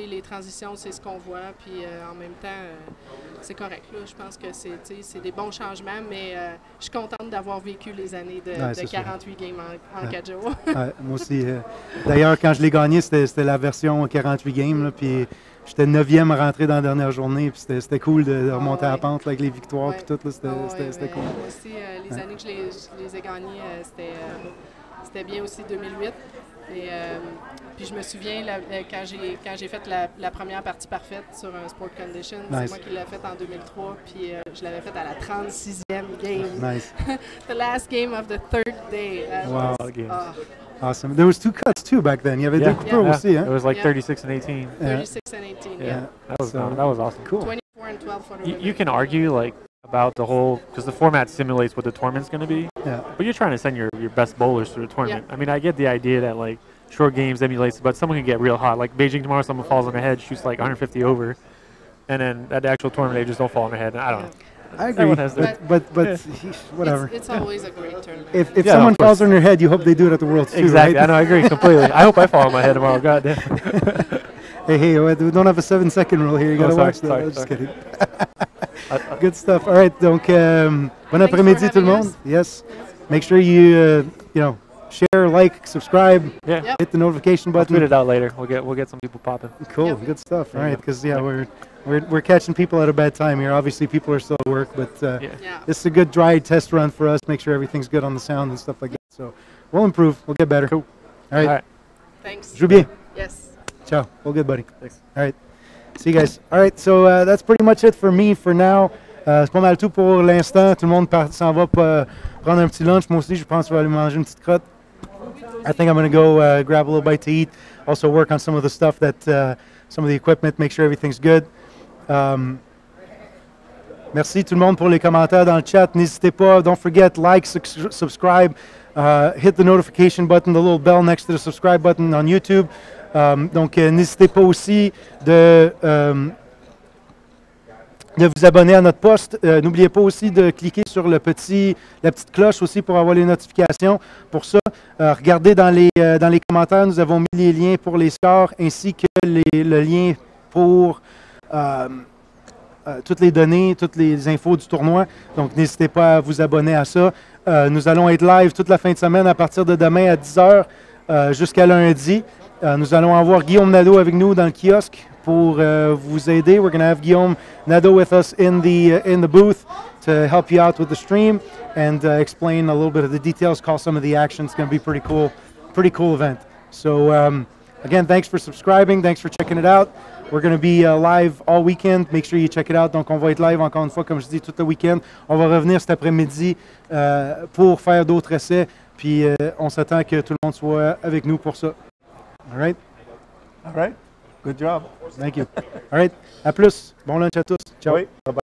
Speaker 5: les transitions, c'est ce qu'on voit. Puis en même temps, c'est correct. Là. Je pense que c'est des bons changements, mais je suis contente d'avoir vécu les années de 48 games en 4 jours.
Speaker 1: Moi aussi. D'ailleurs, quand je l'ai gagné, c'était la version 48 games. Là, puis j'étais 9e à rentrer dans la dernière journée. Puis c'était cool de remonter à la pente là, avec les victoires. Puis tout. C'était cool.
Speaker 5: Moi aussi, les années que je les ai gagnées, c'était bien aussi 2008. Et, puis je me souviens quand j'ai fait la première partie parfaite sur un Sport Condition, c'est moi qui l'ai faite en 2003, puis je l'avais faite à la 36e game.
Speaker 1: Nice.
Speaker 5: The last game of the third day.
Speaker 1: Wow. Awesome. There was 2 cuts too back then. Il y avait 2 coupures aussi. Hein?
Speaker 9: It was like 36 and 18.
Speaker 5: 36 and 18, yeah.
Speaker 9: That was awesome.
Speaker 1: Cool.
Speaker 5: 24 and 12 for the
Speaker 9: You can argue like about the whole, because the format simulates what the tournament's going to be.
Speaker 1: Yeah.
Speaker 9: But you're trying to send your best bowlers through the tournament.
Speaker 5: Yeah.
Speaker 9: I mean, I get the idea that like short games emulates, but someone can get real hot. Like Beijing tomorrow, someone falls on the head, shoots like 150 over, and then at the actual tournament they just don't fall on the head. I don't know.
Speaker 1: I agree, but whatever.
Speaker 5: It's always a great tournament.
Speaker 1: If someone falls on your head, you hope they do it at the Worlds too,
Speaker 9: exactly.
Speaker 1: right?
Speaker 9: I know, I agree completely. I hope I fall on my head tomorrow. God damn.
Speaker 1: Hey, we don't have a 7-second rule here. You gotta watch that. I'm just kidding. Good stuff. All right, donc bon après-midi tout le monde. Yes. Make sure you share, like, subscribe, hit the notification button.
Speaker 9: I'll tweet it out later. We'll get some people popping.
Speaker 1: Cool, good stuff. All right, because we're catching people at a bad time here. Obviously, people are still at work, but this is a good dry test run for us. Make sure everything's good on the sound and stuff like that. So we'll improve. We'll get better.
Speaker 9: Cool.
Speaker 1: All right.
Speaker 5: Thanks.
Speaker 1: Joue bien.
Speaker 5: Yes.
Speaker 1: Ciao. All good, buddy.
Speaker 9: Thanks.
Speaker 1: All right. See you guys. All right, so that's pretty much it for me for now. C'est pas mal tout pour l'instant. Tout le monde s'en va prendre un petit lunch. Moi aussi, je pense que je vais aller manger une petite crotte. I think I'm going to go grab a little bite to eat. Also work on some of the stuff some of the equipment, make sure everything's good. Merci tout le monde pour les commentaires dans le chat. N'hésitez pas. Don't forget, like, subscribe. Hit the notification button, the little bell next to the subscribe button on YouTube. Donc, n'hésitez pas aussi de vous abonner à notre post. N'oubliez pas aussi de cliquer sur la petite cloche aussi pour avoir les notifications. Pour ça, regardez dans les commentaires, nous avons mis les liens pour les scores ainsi que le lien pour toutes les données, toutes les infos du tournoi. Donc, n'hésitez pas à vous abonner à ça. Nous allons être live toute la fin de semaine à partir de demain à 10h jusqu'à lundi. Nous allons avoir Guillaume Nadeau avec nous dans le kiosque pour vous aider. We're going to have Guillaume Nadeau with us in the booth to help you out with the stream and explain a little bit of the details, call some of the action. It's going to be pretty cool event. So again, thanks for subscribing. Thanks for checking it out. We're going to be live all weekend. Make sure you check it out. Donc, on va être live encore une fois, comme je dis, tout le week-end. On va revenir cet après-midi pour faire d'autres essais. Puis, on s'attend que tout le monde soit avec nous pour ça. All right?
Speaker 2: All right. Good job.
Speaker 1: Thank you. All right. À plus. Bon lunch à tous. Ciao.
Speaker 2: Oui. Bye-bye.